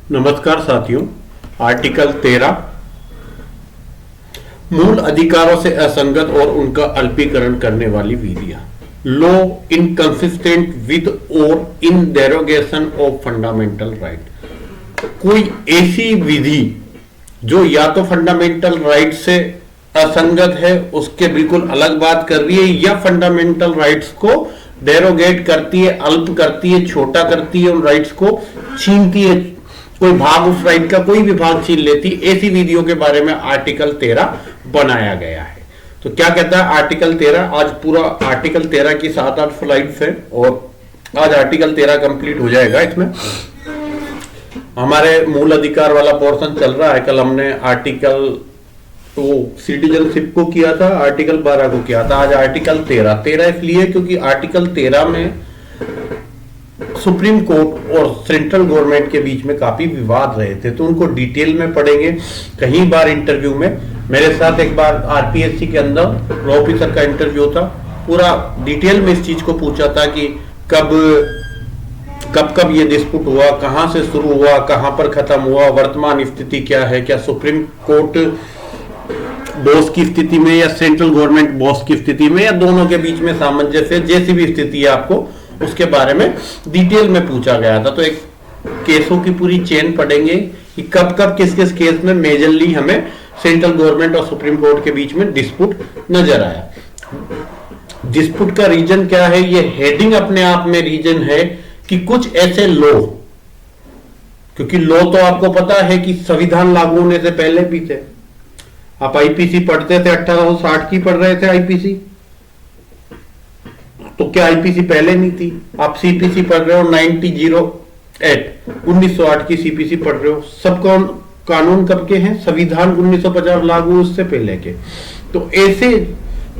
नमस्कार साथियों। आर्टिकल 13 मूल अधिकारों से असंगत और उनका अल्पीकरण करने वाली विधियां। लॉ इनकंसिस्टेंट विद और इन डेरोगेशन ऑफ फंडामेंटल राइट। कोई ऐसी विधि जो या तो फंडामेंटल राइट से असंगत है, उसके बिल्कुल अलग बात कर रही है, या फंडामेंटल राइट्स को डेरोगेट करती है, अल्प करती है, छोटा करती है, उन राइट्स को छीनती है, कोई भाग उस राइट का कोई भी भाग छीन लेती, ऐसी विधियों के बारे में आर्टिकल 13 बनाया गया है। तो क्या कहता है आर्टिकल 13? आज पूरा आर्टिकल 13 की 7-8 स्लाइड्स है और आज आर्टिकल 13 कंप्लीट हो जाएगा। इसमें हमारे मूल अधिकार वाला पोर्शन चल रहा है। कल हमने आर्टिकल सिटीजनशिप को किया था, आर्टिकल 12 को किया था। आज आर्टिकल 13 इसलिए क्योंकि आर्टिकल 13 में सुप्रीम कोर्ट और सेंट्रल गवर्नमेंट के बीच में काफी विवाद रहे थे, तो उनको डिटेल में पढ़ेंगे। कहीं बार इंटरव्यू में मेरे साथ एक बार आरपीएससी के अंदर लॉ ऑफिसर का इंटरव्यू था, पूरा डिटेल में इस चीज को पूछा था कि कब ये डिस्प्यूट हुआ, कहां से शुरू हुआ, कहां पर खत्म हुआ, वर्तमान स्थिति क्या है, क्या सुप्रीम कोर्ट बॉस की स्थिति में या सेंट्रल गवर्नमेंट बॉस की स्थिति में, या दोनों के बीच में सामंजस्य, जैसी भी स्थिति है आपको उसके बारे में डिटेल में पूछा गया था। तो एक केसों की पूरी चेन पढ़ेंगे कि कब कब किस किस केस में मेजरली हमें सेंट्रल गवर्नमेंट और सुप्रीम कोर्ट के बीच में डिस्प्यूट नजर आया। डिस्प्यूट का रीजन क्या है? ये हेडिंग अपने आप में रीजन है कि कुछ ऐसे लॉ, क्योंकि लॉ तो आपको पता है कि संविधान लागू होने से पहले भी थे। आप आईपीसी पढ़ते थे, 1860 की पढ़ रहे थे आईपीसी, तो क्या आईपीसी पहले नहीं थी? आप सीपीसी पढ़ रहे हो 1908 की सीपीसी पढ़ रहे हो। सब कानून कब के हैं? संविधान 1950 लागू उससे पहले के। तो ऐसे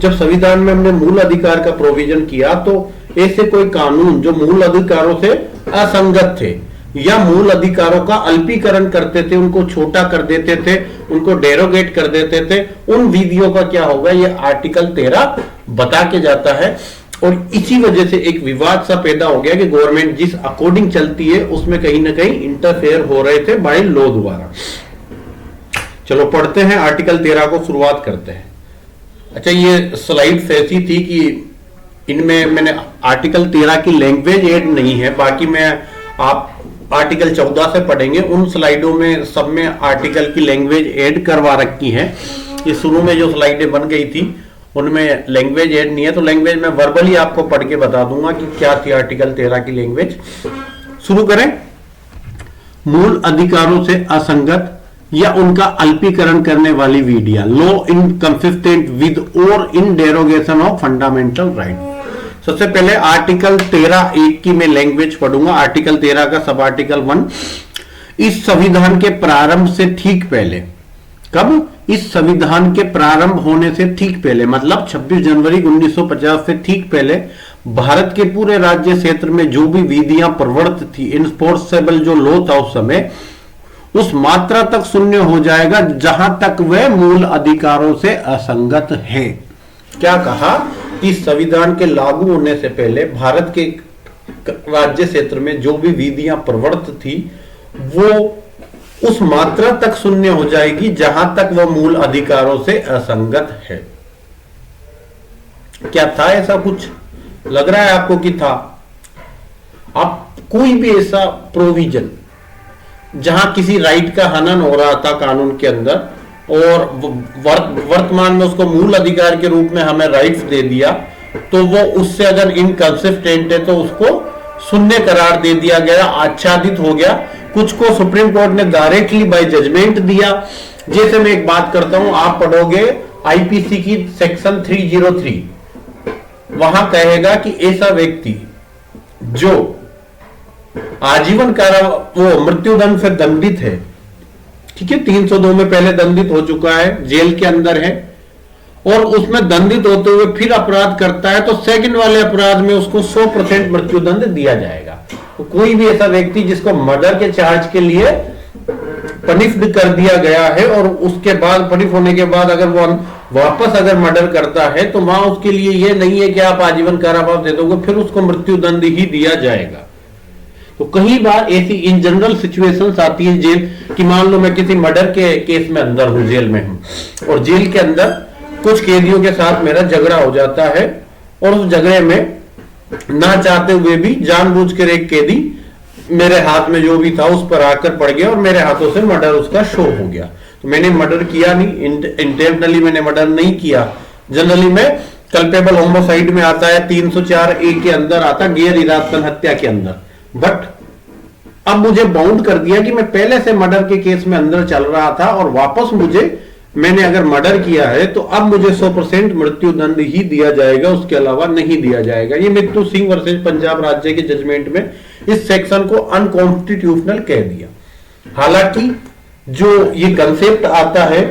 जब संविधान में हमने मूल अधिकार का प्रोविजन किया, तो ऐसे कोई कानून जो मूल अधिकारों से असंगत थे या मूल अधिकारों का अल्पीकरण करते थे, उनको छोटा कर देते थे, उनको डेरोगेट कर देते थे, उन विधियों का क्या होगा, ये आर्टिकल 13 बता के जाता है। और इसी वजह से एक विवाद सा पैदा हो गया कि गवर्नमेंट जिस अकॉर्डिंग चलती है उसमें कहीं ना कहीं इंटरफेयर हो रहे थे बाय लॉ द्वारा। चलो पढ़ते हैं, आर्टिकल 13 को शुरुआत करते हैं। अच्छा, ये स्लाइड्स ऐसी थी कि इनमें मैंने आर्टिकल 13 की लैंग्वेज ऐड नहीं है, बाकी मैं आप आर्टिकल 14 से पढ़ेंगे। उन स्लाइडों में सब में आर्टिकल की लैंग्वेज ऐड करवा रखी है। ये शुरू में जो स्लाइडें बन गई थी उनमें लैंग्वेज ऐड नहीं है, तो लैंग्वेज मैं वर्बली आपको पढ़ के बता दूंगा कि क्या थी आर्टिकल 13 की लैंग्वेज। शुरू करें। मूल अधिकारों से असंगत या उनका अल्पीकरण करने वाली विधियां। लॉ इनकंसिस्टेंट विद और इन डेरोगेशन ऑफ फंडामेंटल राइट। सबसे पहले आर्टिकल 13(1) की मैं लैंग्वेज पढ़ूंगा। आर्टिकल 13 का सब आर्टिकल 1, इस संविधान के प्रारंभ से ठीक पहले। कब? इस संविधान के प्रारंभ होने से ठीक पहले, मतलब 26 जनवरी 1950 से ठीक पहले भारत के पूरे राज्य क्षेत्र में जो भी विधियां प्रवर्तित थी, इनफोर्सेबल जो लॉ था उस समय, उस मात्रा तक शून्य हो जाएगा जहां तक वह मूल अधिकारों से असंगत है। क्या कहा? इस संविधान के लागू होने से पहले भारत के राज्य क्षेत्र में जो भी विधियां प्रवर्तित थी वो उस मात्रा तक शून्य हो जाएगी जहां तक वह मूल अधिकारों से असंगत है। क्या था ऐसा? कुछ लग रहा है आपको कि था? आप कोई भी ऐसा प्रोविजन जहां किसी राइट का हनन हो रहा था कानून के अंदर और वर्तमान में उसको मूल अधिकार के रूप में हमें राइट्स दे दिया, तो वो उससे अगर इनकंसिस्टेंट है तो उसको शून्य करार दे दिया गया, आच्छादित हो गया। कुछ को सुप्रीम कोर्ट ने डायरेक्टली बाय जजमेंट दिया। जैसे मैं एक बात करता हूं, आप पढ़ोगे आईपीसी की सेक्शन 303, वहां कहेगा कि ऐसा व्यक्ति जो आजीवन वो मृत्युदंड से दंडित है, ठीक है, 302 में पहले दंडित हो चुका है, जेल के अंदर है, और उसमें दंडित होते हुए फिर अपराध करता है, तो सेकंड वाले अपराध में उसको 100% मृत्युदंड दिया जाएगा। तो कोई भी ऐसा व्यक्ति जिसको मर्डर के चार्ज के लिए पनिश्ड कर दिया गया है और उसके बाद पनिश होने के बाद अगर वो वापस अगर मर्डर करता है, तो वहां उसके लिए ये नहीं है कि आप आजीवन कारावास दे दोगे, फिर उसको मृत्युदंड ही दिया जाएगा। तो कई बार ऐसी इन जनरल सिचुएशंस आती है जेल कि मान लो मैं किसी मर्डर के केस में अंदर हूं, जेल में हूं, और जेल के अंदर कुछ कैदियों के साथ मेरा झगड़ा हो जाता है, और उस झगड़े में ना चाहते हुए भी जानबूझकर एक कैदी मेरे हाथ में जो भी था उस पर आकर पड़ गया और मेरे हाथों से मर्डर उसका शो हो गया। तो मैंने मर्डर किया नहीं, इंटेंशनली मैंने मर्डर नहीं किया। जनरली मैं कल्पेबल होमोसाइड में आता है, 304A के अंदर आता, गैर इरादतन हत्या के अंदर। बट अब मुझे बाउंड कर दिया कि मैं पहले से मर्डर के केस में अंदर चल रहा था और वापस मैंने अगर मर्डर किया है तो अब मुझे 100% मृत्यु दंड ही दिया जाएगा, उसके अलावा नहीं दिया जाएगा। ये मित्तू सिंह वर्सेस पंजाब राज्य के जजमेंट में इस सेक्शन को अनकॉन्स्टिट्यूशनल कह दिया। हालांकि जो ये कंसेप्ट आता है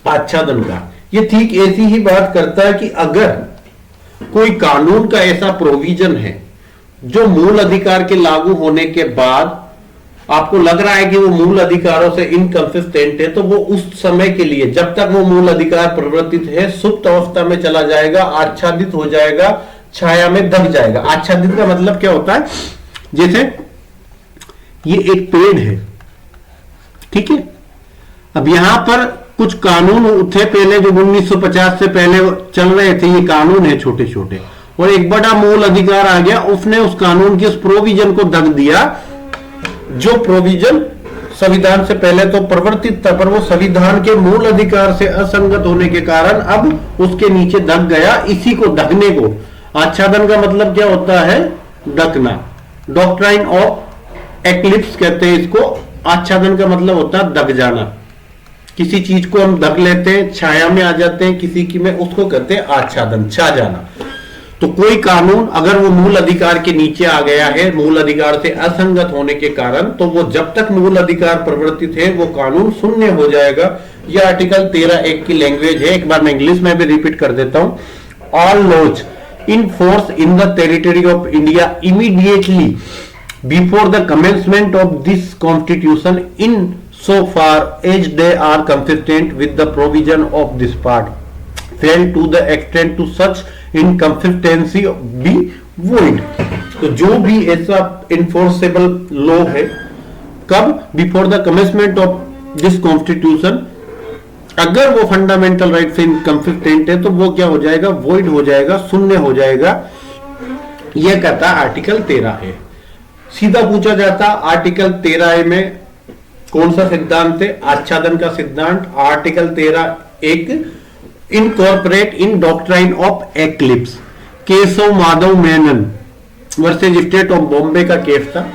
आच्छादन का, ये ठीक ऐसी ही बात करता है कि अगर कोई कानून का ऐसा प्रोविजन है जो मूल अधिकार के लागू होने के बाद आपको लग रहा है कि वो मूल अधिकारों से इनकंसिस्टेंट है, तो वो उस समय के लिए, जब तक वो मूल अधिकार प्रवर्तित है, सुप्त अवस्था में चला जाएगा, आच्छादित हो जाएगा, छाया में दब जाएगा। आच्छादित का मतलब क्या होता है? जैसे ये एक पेड़ है, ठीक है, अब यहां पर कुछ कानून थे पहले जो 1950 से पहले चल रहे थे, ये कानून है छोटे छोटे, और एक बड़ा मूल अधिकार आ गया, उसने उस कानून के उस प्रोविजन को दब दिया जो प्रोविजन संविधान से पहले तो प्रवर्तित था, पर वो संविधान के मूल अधिकार से असंगत होने के कारण अब उसके नीचे दब गया। इसी को दबने को आच्छादन का मतलब क्या होता है? दबना। डॉक्ट्राइन ऑफ एक्लिप्स कहते हैं इसको। आच्छादन का मतलब होता है दब जाना। किसी चीज को हम दब लेते हैं, छाया में आ जाते हैं, किसी की में, उसको कहते हैं आच्छादन, छा जाना। तो कोई कानून अगर वो मूल अधिकार के नीचे आ गया है, मूल अधिकार से असंगत होने के कारण, तो वो जब तक मूल अधिकार प्रवर्तित है वो कानून शून्य हो जाएगा। ये आर्टिकल 13(1) की लैंग्वेज है। एक बार मैं इंग्लिश में भी रिपीट कर देता हूं। All laws in force in the territory of India immediately before the commencement of this constitution in so far as they are consistent with the provision of this part fail to the extent to such inconsistency be void। तो जो भी ऐसा enforceable law है, कब? before the commencement of this constitution, अगर वो fundamental right से inconsistent है तो वो क्या हो जाएगा? void हो जाएगा, शून्य हो जाएगा। यह कहता आर्टिकल 13 है। सीधा पूछा जाता आर्टिकल 13 में कौन सा सिद्धांत है? आच्छादन का सिद्धांत। Article 13(1) incorporate in doctrine of eclipse. Keshav Madhav Menon versus state of Bombay का केस था।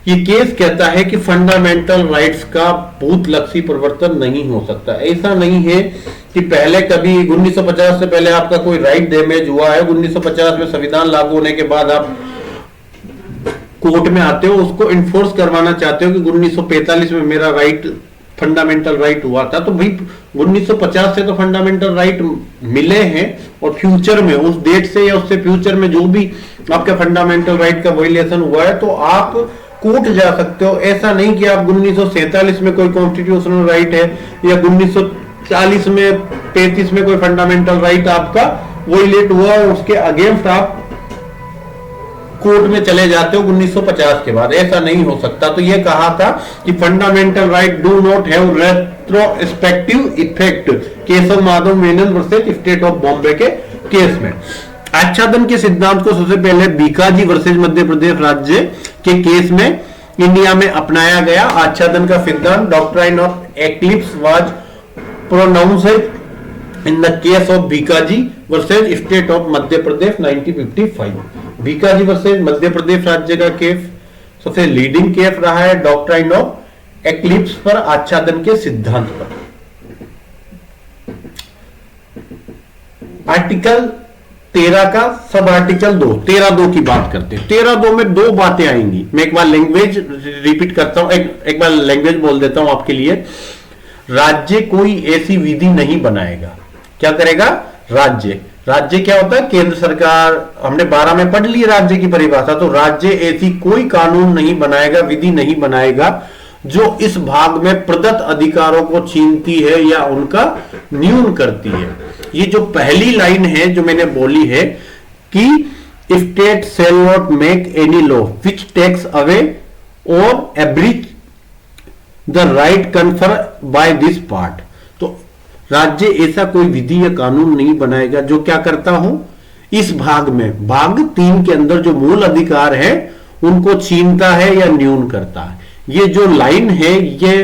ये केस कहता है कि फंडामेंटल राइट्स का भूतलक्षी परिवर्तन नहीं हो सकता। ऐसा नहीं है कि पहले कभी 1950 से पहले आपका कोई राइट डैमेज हुआ है, 1950 में संविधान लागू होने के बाद आप कोर्ट में आते हो, उसको इन्फोर्स करवाना चाहते हो कि 1945 में मेरा राइट, फंडामेंटल राइट हुआ था। तो भाई 1950 से तो फंडामेंटल राइट मिले हैं, और फ्यूचर में उस डेट से या उससे फ्यूचर में जो भी आपका फंडामेंटल राइट का वायलेशन हुआ है तो आप कोर्ट जा सकते हो। ऐसा नहीं कि आप 1947 में कोई कॉन्स्टिट्यूशनल राइट है या 1940 में 35 में कोई फंडामेंटल राइट आपका वायलेट हुआ, उसके अगेंस्ट आप कोर्ट में चले जाते हो 1950 के बाद। ऐसा नहीं हो सकता। तो यह कहा था कि fundamental right do not have retrospective effect, Keshav Madhav Menon versus state of Bombay के केस में। आच्छादन के सिद्धांत को सबसे पहले बीकाजी वर्सेस मध्य प्रदेश राज्य के केस में इंडिया में अपनाया गया। आच्छादन का सिद्धांत doctrine of eclipse was pronounced in the case of Bhikaji versus state of Madhya Pradesh 1955। Bhikaji versus Madhya Pradesh राज्य का केस सबसे लीडिंग केस रहा है डॉक्ट्राइन ऑफ एक्लिप्स पर, आच्छादन के सिद्धांत पर। आर्टिकल 13 का सब आर्टिकल 2, 13(2) की बात करते हैं। 13(2) में दो बातें आएंगी। मैं एक बार लैंग्वेज रिपीट करता हूं, एक बार लैंग्वेज बोल देता हूं आपके लिए। राज्य कोई ऐसी विधि नहीं बनाएगा। क्या करेगा? राज्य क्या होता है? केंद्र सरकार। हमने 12 में पढ़ ली राज्य की परिभाषा। तो राज्य ऐसी कोई कानून नहीं बनाएगा, विधि नहीं बनाएगा जो इस भाग में प्रदत्त अधिकारों को छीनती है या उनका न्यून करती है। ये जो पहली लाइन है जो मैंने बोली है कि state shall not make any law which takes away or abridge the right conferred by this part। तो राज्य ऐसा कोई विधि या कानून नहीं बनाएगा जो क्या करता हो, इस भाग में, भाग 3 के अंदर जो मूल अधिकार है उनको छीनता है या न्यून करता है। ये जो लाइन है ये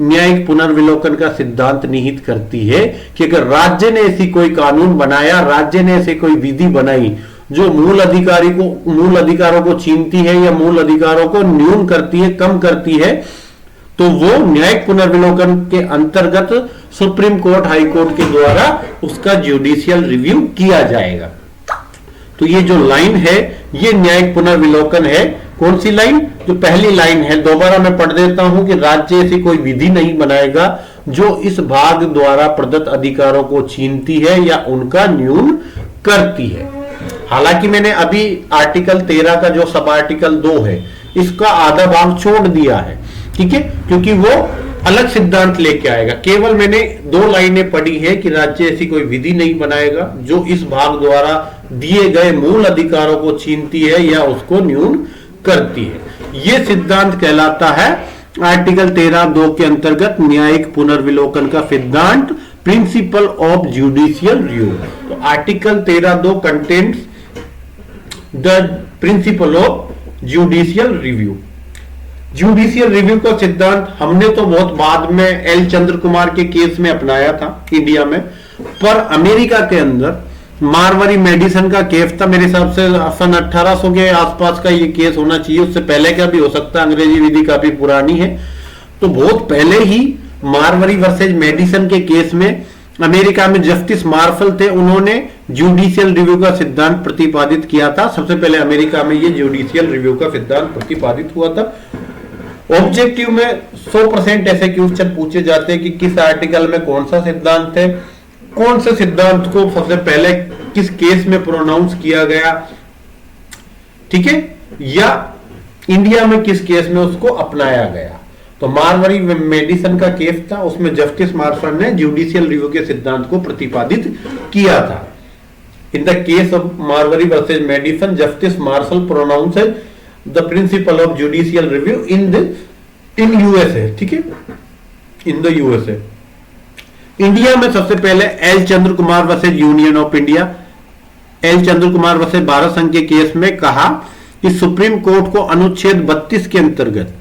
न्यायिक पुनर्विलोकन का सिद्धांत निहित करती है कि अगर राज्य ने ऐसी कोई कानून बनाया, राज्य ने ऐसी कोई विधि बनाई जो मूल अधिकारों को छीनती है या मूल अधिकारों को न्यून करती है, कम करती है, तो वो न्यायिक पुनर्विलोकन के अंतर्गत सुप्रीम कोर्ट, हाई कोर्ट के द्वारा उसका जुडिशियल रिव्यू किया जाएगा। तो ये जो लाइन है ये न्यायिक पुनर्विलोकन है। कौन सी लाइन? जो पहली लाइन है, दोबारा मैं पढ़ देता हूं कि राज्य ऐसी कोई विधि नहीं बनाएगा जो इस भाग द्वारा प्रदत्त अधिकारों को छीनती है या उनका न्यून करती है। हालांकि मैंने अभी आर्टिकल 13 का जो सब आर्टिकल 2 है इसका आधा भाग छोड़ दिया है, ठीक है, क्योंकि वो अलग सिद्धांत लेके आएगा। केवल मैंने 2 लाइनें पढ़ी है कि राज्य ऐसी कोई विधि नहीं बनाएगा जो इस भाग द्वारा दिए गए मूल अधिकारों को छीनती है या उसको न्यून करती है। यह सिद्धांत कहलाता है आर्टिकल 13(2) के अंतर्गत न्यायिक पुनर्विलोकन का सिद्धांत, प्रिंसिपल ऑफ जुडिशियल रिव्यू। तो article 13(2) contains the principle of judicial review. Judicial review का सिद्धांत हमने तो बहुत बाद में एल चंद्र कुमार के केस में अपनाया था इंडिया में, पर अमेरिका के अंदर मारवारी मेडिसन का केस था। मेरे हिसाब से सन 1800 के आसपास का ये केस होना चाहिए, उससे पहले का भी हो सकता है, अंग्रेजी विधि काफी पुरानी है। तो बहुत पहले ही मारवारी वर्सेज मेडिसन के केस में अमेरिका में जस्टिस मार्शल थे, उन्होंने जुडिशियल रिव्यू का सिद्धांत प्रतिपादित किया था। सबसे पहले अमेरिका में ये जुडिशियल रिव्यू का सिद्धांत प्रतिपादित हुआ था। ऑब्जेक्टिव में 100% ऐसे क्वेश्चन पूछे जाते हैं कि किस आर्टिकल में कौन सा सिद्धांत है, कौन से सिद्धांत को सबसे पहले किस केस में प्रोनाउंस किया गया, ठीक है, या इंडिया में किस केस में उसको अपनाया गया। तो मारवारी मेडिसन का केस था, उसमें जस्टिस मार्शल ने जुडिशियल रिव्यू के सिद्धांत को प्रतिपादित किया था। In the case of Marbury versus Madison, justice Marshall pronounce the principle of judicial review in USA, ठीक है, इन द यूएसए। इंडिया में सबसे पहले L Chandra Kumar versus union of India, L Chandra Kumar versus Bharat संघ के केस में कहा कि सुप्रीम कोर्ट को अनुच्छेद 32 के अंतर्गत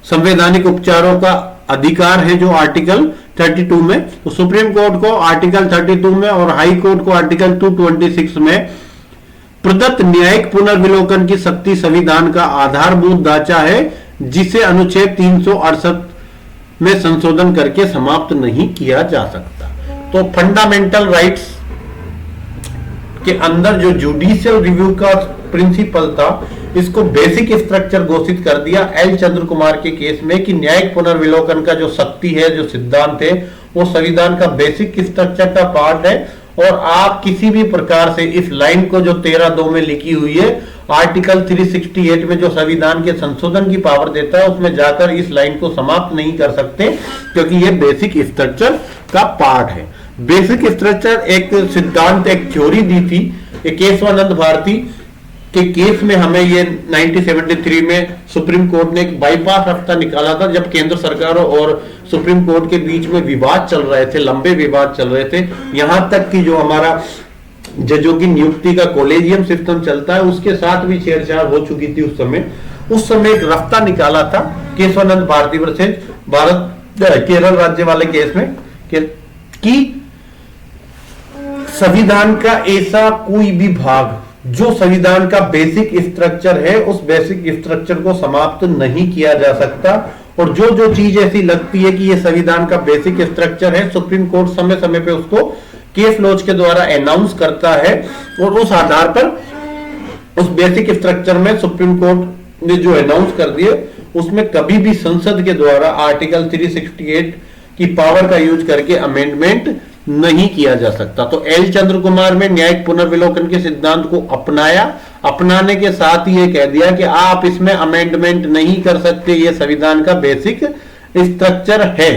संवैधानिक उपचारों का अधिकार है, जो आर्टिकल 32 में, तो सुप्रीम कोर्ट को आर्टिकल 32 में और हाई कोर्ट को आर्टिकल 226 में प्रदत्त न्यायिक पुनर्विलोकन की शक्ति संविधान का आधारभूत ढांचा है, जिसे अनुच्छेद 368 में संशोधन करके समाप्त नहीं किया जा सकता। तो फंडामेंटल राइट्स के अंदर जो जुडिशियल रिव्यू का प्रिंसिपल था, इसको बेसिक स्ट्रक्चर घोषित कर दिया एल चंद्र कुमार के केस में कि न्यायिक पुनर्विलोकन का जो शक्ति है, जो सिद्धांत है, वो संविधान का बेसिक स्ट्रक्चर का पार्ट है। और आप किसी भी प्रकार से इस लाइन को जो 13(2) में लिखी हुई है, आर्टिकल 368 में जो संविधान के संशोधन की पावर देता है, उसमें जाकर इस लाइन को समाप्त नहीं कर सकते, क्योंकि ये बेसिक स्ट्रक्चर का पार्ट है। बेसिक स्ट्रक्चर एक सिद्धांत, एक थ्योरी दी थी केशवानंद भारती के केस में। हमें ये 1973 में सुप्रीम कोर्ट ने एक बाईपास रास्ता निकाला था, जब केंद्र सरकार और सुप्रीम कोर्ट के बीच में विवाद चल रहे थे, लंबे विवाद चल रहे थे, यहां तक कि जो हमारा जजों की नियुक्ति का कॉलेजियम सिस्टम चलता है उसके साथ भी छेड़छाड़ हो चुकी थी। उस समय एक रास्ता निकाला था केशवानंद भारती वर्सेज भारत केरल राज्य वाले केस में कि संविधान का ऐसा कोई भी भाग जो संविधान का बेसिक स्ट्रक्चर है, उस बेसिक स्ट्रक्चर को समाप्त नहीं किया जा सकता। और जो जो चीज ऐसी लगती है कि ये संविधान का बेसिक स्ट्रक्चर है, सुप्रीम कोर्ट समय समय पे उसको केस लॉज के द्वारा अनाउंस करता है, और उस आधार पर उस बेसिक स्ट्रक्चर में सुप्रीम कोर्ट ने जो अनाउंस कर दिए, उसमें कभी भी संसद के द्वारा आर्टिकल 368 की पावर का यूज करके अमेंडमेंट नहीं किया जा सकता। तो एल चंद्र कुमार में न्यायिक पुनर्विलोकन के सिद्धांत को अपनाया, अपनाने के साथ ही ये कह दिया कि आप इसमें अमेंडमेंट नहीं कर सकते, ये संविधान का बेसिक स्ट्रक्चर है।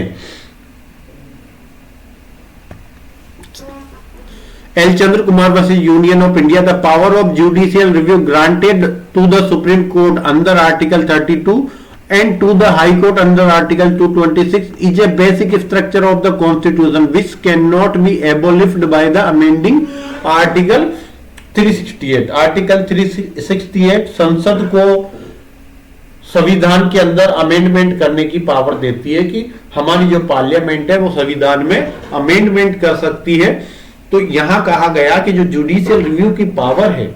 L. Chandra Kumar versus Union of India, the power of judicial review granted to the Supreme Court under Article 32 and to the High Court under Article 226 is a basic structure of the Constitution which cannot be abolished by the amending Article 368. Article 368 संसद को संविधान के अंदर amendment करने की power देती है कि हमारी जो पार्लियामेंट है वो संविधान में अमेंडमेंट कर सकती है। तो यहां कहा गया कि जो जुडिशियल रिव्यू की पावर है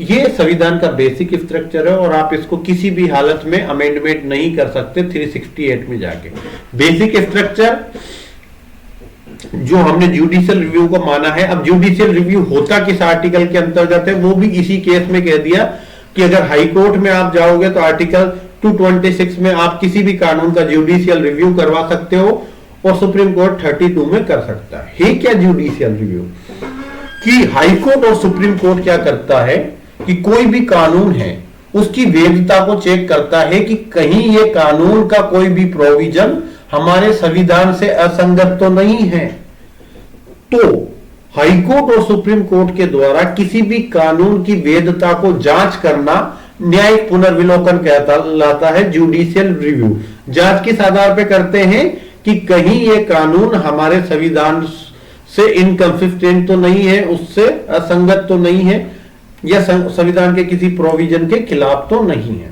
ये संविधान का बेसिक स्ट्रक्चर है और आप इसको किसी भी हालत में अमेंडमेंट नहीं कर सकते 368 में जाके। बेसिक स्ट्रक्चर जो हमने जुडिशियल रिव्यू को माना है। अब जुडिशियल रिव्यू होता किस आर्टिकल के अंतर्गत है वो भी इसी केस में कह दिया कि अगर हाई कोर्ट में आप जाओगे तो आर्टिकल 226 में आप किसी भी कानून का जुडिशियल रिव्यू करवा सकते हो और सुप्रीम कोर्ट 32 में कर सकता है। क्या जुडिशियल रिव्यू कि हाई कोर्ट और सुप्रीम कोर्ट क्या करता है कि कोई भी कानून है उसकी वैधता को चेक करता है कि कहीं ये कानून का कोई भी प्रोविजन हमारे संविधान से असंगत तो नहीं है। तो हाई कोर्ट और सुप्रीम कोर्ट के द्वारा किसी भी कानून की वैधता को जांच करना न्यायिक पुनर्विलोकन कहलाता है जुडिशियल रिव्यू। जांच किस आधार पर करते हैं कि कहीं ये कानून हमारे संविधान से इनकंसिस्टेंट तो नहीं है, उससे असंगत तो नहीं है या संविधान के किसी प्रोविजन के खिलाफ तो नहीं है।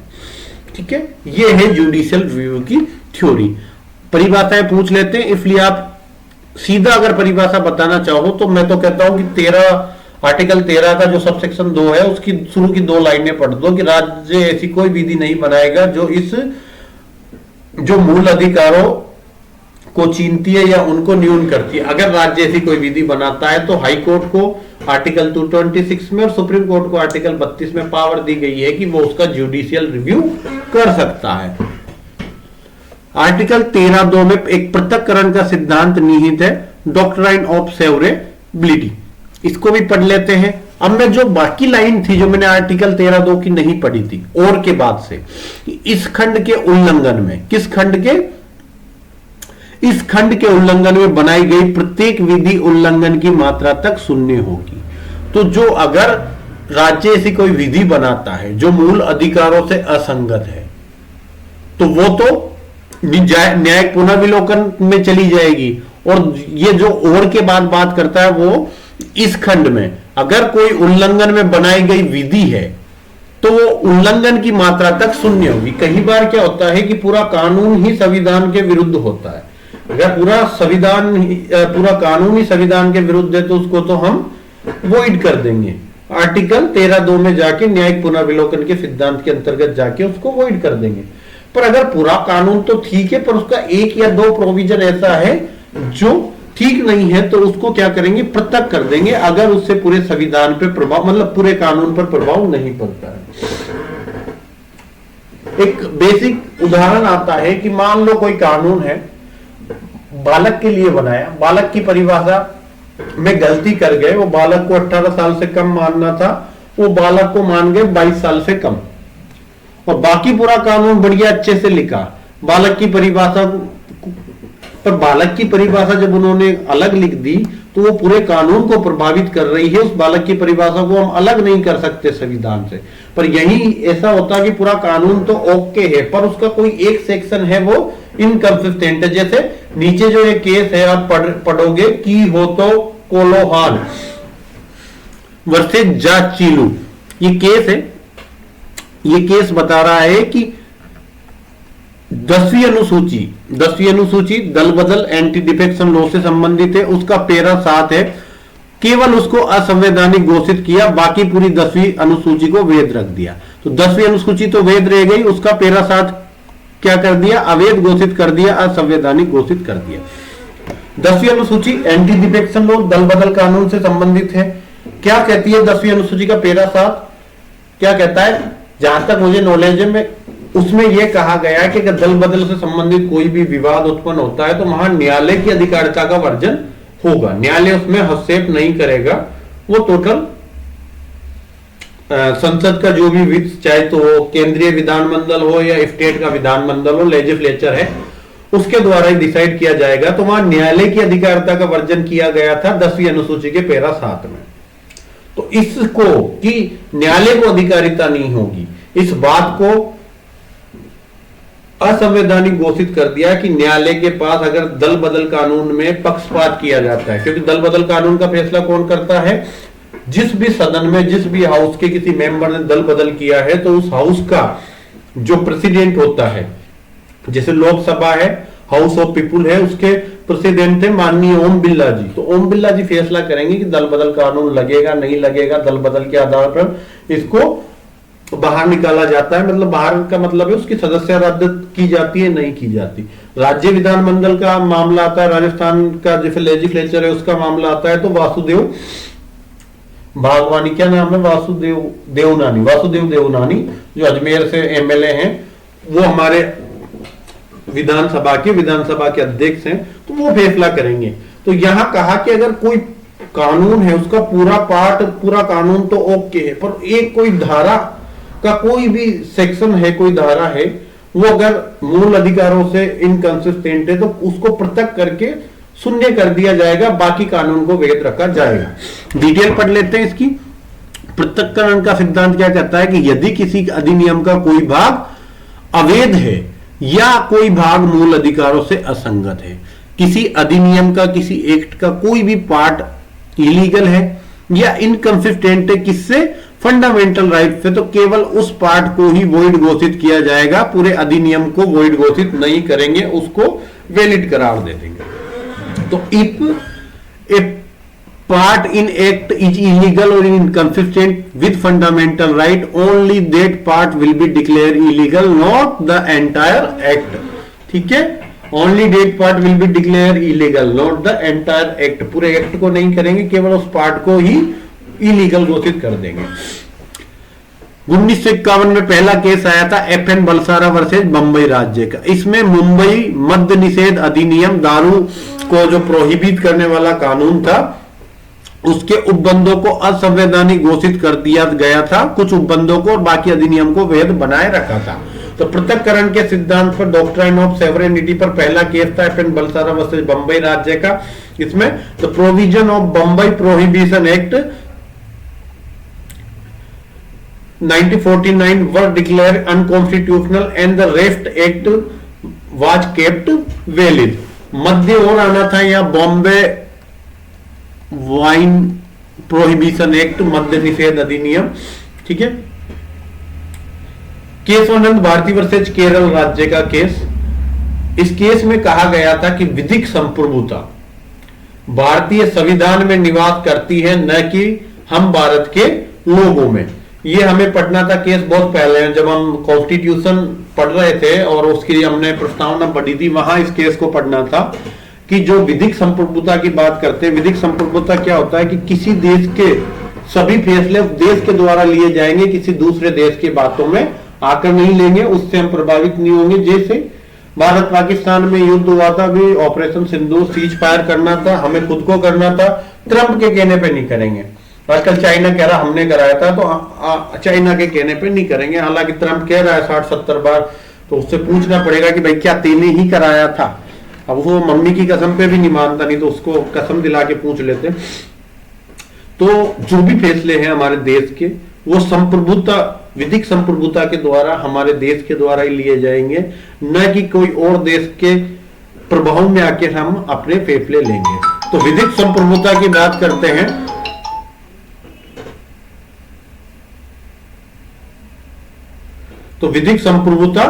ठीक है, ये है जुडिशियल रिव्यू की थ्योरी। परिभाषाएं पूछ लेते हैं, इसलिए आप सीधा अगर परिभाषा बताना चाहो तो मैं तो कहता हूं कि आर्टिकल 13 का जो सबसेक्शन 2 है उसकी शुरू की 2 लाइनें पढ़ दो कि राज्य ऐसी कोई विधि नहीं बनाएगा जो मूल अधिकारों को छीनती है या उनको न्यून करती है। अगर राज्य ऐसी कोई विधि बनाता है तो हाई कोर्ट को आर्टिकल 226 में और सुप्रीम कोर्ट को आर्टिकल 32 में पावर दी गई है कि वो उसका जुडिशियल रिव्यू कर सकता है। आर्टिकल 13(2) में एक पृथक्करण का सिद्धांत निहित है, डॉक्ट्राइन ऑफ सेवरेबिलिटी। इसको भी पढ़ लेते हैं। अब मैं जो बाकी लाइन थी जो मैंने आर्टिकल 13(2) की नहीं पढ़ी थी और के बाद से, इस खंड के उल्लंघन में, किस खंड के, इस खंड के उल्लंघन में बनाई गई प्रत्येक विधि उल्लंघन की मात्रा तक शून्य होगी। तो जो अगर राज्य ऐसी कोई विधि बनाता है जो मूल अधिकारों से असंगत है तो वो तो न्यायिक पुनर्विलोकन में चली जाएगी। और ये जो और के बाद बात करता है वो इस खंड में अगर कोई उल्लंघन में बनाई गई विधि है तो वो उल्लंघन की मात्रा तक शून्य होगी। कई बार क्या होता है कि पूरा कानून ही संविधान के विरुद्ध होता है। अगर पूरा कानून ही संविधान के विरुद्ध है तो उसको तो हम वॉइड कर देंगे। आर्टिकल 13(2) में जाके न्यायिक पुनर्विलोकन के सिद्धांत के अंतर्गत जाके उसको वॉइड कर देंगे। पर अगर पूरा कानून तो ठीक है पर उसका 1 या 2 प्रोविजन ऐसा है जो ठीक नहीं है तो उसको क्या करेंगे, पृथक कर देंगे अगर उससे पूरे संविधान पे प्रभाव, मतलब पूरे कानून पर प्रभाव नहीं पड़ता है। एक बेसिक उदाहरण आता है कि मान लो कोई कानून है बालक के लिए बनाया, बालक की परिभाषा में गलती कर गए, वो बालक को 18 साल से कम मानना था, वो बालक को मान गए 22 साल से कम, और बाकी पूरा कानून बढ़िया अच्छे से लिखा बालक की परिभाषा। पर बालक की परिभाषा जब उन्होंने अलग लिख दी तो वो पूरे कानून को प्रभावित कर रही है। उस बालक की परिभाषा को हम अलग नहीं कर सकते संविधान से। पर यही ऐसा होता कि पूरा कानून तो ओके है पर उसका कोई एक सेक्शन है वो इनकंसिस्टेंट है। जैसे नीचे जो ये केस है आप पढ़ोगे की हो तो कोलोहाल वर्सेस जाचिलू, ये केस है। ये केस बता रहा है कि 10वीं अनुसूची दल बदल एंटी डिफेक्शन लॉ से संबंधित है। उसका पैरा 7 है, केवल उसको असंवैधानिक घोषित किया, बाकी पूरी 10वीं अनुसूची को वैध रख दिया। तो 10वीं अनुसूची तो वैध रह गई, उसका पैरा 7 क्या कर दिया, अवैध घोषित कर दिया, असंवैधानिक घोषित कर दिया। 10वीं अनुसूची एंटी डिफेक्शन लॉ दल बदल कानून से संबंधित है। क्या कहती है 10वीं अनुसूची का पैरा 7 क्या कहता है, जहां तक मुझे नॉलेज है, में उसमें यह कहा गया है कि अगर दल बदल से संबंधित कोई भी विवाद उत्पन्न होता है तो वहां न्यायालय की अधिकारिता का वर्जन होगा। न्यायालय उसमें हस्तक्षेप नहीं करेगा, वो टोटल संसद का जो भी चाहे तो केंद्रीय विधानमंडल हो या स्टेट का विधानमंडल हो, लेजिस्लेचर है, उसके द्वारा ही डिसाइड किया जाएगा। तो वहां न्यायालय की अधिकारिता का वर्जन किया गया था 10वीं अनुसूची के पैरा 7 में। तो इसको कि न्यायालय को अधिकारिता नहीं होगी, इस बात को असंवैधानिक घोषित कर दिया कि न्यायालय के पास अगर दल बदल कानून में पक्षपात किया जाता है, क्योंकि दल बदल कानून का फैसला कौन करता है? जिस भी सदन में, जिस भी हाउस के किसी मेंबर ने दल बदल किया है तो उस हाउस का जो प्रेसिडेंट होता है, जैसे लोकसभा है, हाउस ऑफ पीपुल है, उसके प्रेसिडेंट थे माननीय ओम बिरला जी। तो ओम बिरला जी फैसला करेंगे कि दल बदल कानून लगेगा नहीं लगेगा। दल बदल के आधार पर इसको बाहर निकाला जाता है, मतलब बाहर का मतलब है उसकी सदस्यता रद्द की जाती है नहीं की जाती। राज्य विधानमंडल का मामला आता है, राजस्थान का जो लेजिस्लेचर है उसका मामला आता है, तो वासुदेव भागवानी, क्या नाम है? वासुदेव देवनानी जो अजमेर से एमएलए हैं, वो हमारे विधानसभा के अध्यक्ष हैं, तो वो फैसला करेंगे। तो यहां कहा कि अगर कोई कानून है उसका पूरा कानून तो ओके है, पर एक कोई धारा का कोई भी सेक्शन है, कोई धारा है, वो अगर मूल अधिकारों से इनकंसिस्टेंट है तो उसको पृथक करके शून्य कर दिया जाएगा, बाकी कानून को वैध रखा जाएगा। डिटेल पढ़ लेते हैं इसकी। पृथक्करण का सिद्धांत क्या कहता है कि यदि किसी अधिनियम का कोई भाग अवैध है या कोई भाग मूल अधिकारों से असंगत है, किसी अधिनियम का, किसी एक्ट का कोई भी पार्ट इलीगल है या इनकंसिस्टेंट है किससे? फंडामेंटल राइट से, तो केवल उस पार्ट को ही वॉइड घोषित किया जाएगा, पूरे अधिनियम को वॉइड घोषित नहीं करेंगे, उसको वैलिड करार दे देंगे। तो if a part in act is illegal और inconsistent with fundamental right, only that part will be declare illegal, not the entire act. ठीक है, only that part will be declare illegal, not the entire act. पूरे act को नहीं करेंगे, केवल उस part को ही इलीगल घोषित कर देंगे। 1951 में पहला केस आया था FN बलसारा वर्सेस बंबई राज्य का। इसमें मुंबई मद्य निषेध अधिनियम, दारू को जो प्रोहिबिट करने वाला कानून था, उसके उपबंधों को असंवैधानिक घोषित कर दिया गया था, कुछ उपबंधों को, और बाकी अधिनियम को वैध बनाए रखा था। तो पृथक्करण के सिद्धांत पर, डॉक्ट्राइन ऑफ सेवरेनिटी पर पहला केस था FN बलसारा वर्सेस बंबई राज्य का। इसमें the provision of Bambai prohibition act 1949 were declared unconstitutional and the rest act was kept valid। मध्य और आना था या बॉम्बे वाइन प्रोहिबिशन एक्ट, मद्य निषेध अधिनियम। ठीक है, केशवानंद भारती वर्सेज केरल राज्य का केस। इस केस में कहा गया था कि विधिक संप्रभुता भारतीय संविधान में निवास करती है, न कि हम भारत के लोगों में। ये हमें पढ़ना था केस बहुत पहले, जब हम कॉन्स्टिट्यूशन पढ़ रहे थे और उसकी हमने प्रस्तावना पढ़ी थी, वहां इस केस को पढ़ना था कि जो विधिक संप्रभुता की बात करते हैं, विधिक संप्रभुता क्या होता है कि किसी देश के सभी फैसले उस देश के द्वारा लिए जाएंगे, किसी दूसरे देश की बातों में आकर नहीं लेंगे, उससे हम प्रभावित नहीं होंगे। जैसे भारत पाकिस्तान में युद्ध हुआ था, भी ऑपरेशन सिंदूर सीज फायर करना था, हमें खुद को करना था, ट्रंप के कहने पे नहीं करेंगे। आजकल चाइना कह रहा हमने कराया था, तो चाइना के कहने पे नहीं करेंगे। हालांकि ट्रंप कह रहा है 60-70 बार, तो उससे पूछना पड़ेगा कि भाई क्या तेने ही कराया था। अब वो मम्मी की कसम पे भी नहीं मानता, नहीं तो उसको कसम दिला के पूछ लेते। तो जो भी फैसले हैं हमारे देश के, वो संप्रभुता, विधिक संप्रभुता के द्वारा, हमारे देश के द्वारा ही लिए जाएंगे, न कि कोई और देश के प्रभाव में आके हम अपने फैसले लेंगे। तो विधिक संप्रभुता की बात करते हैं। तो विधिक संप्रभुता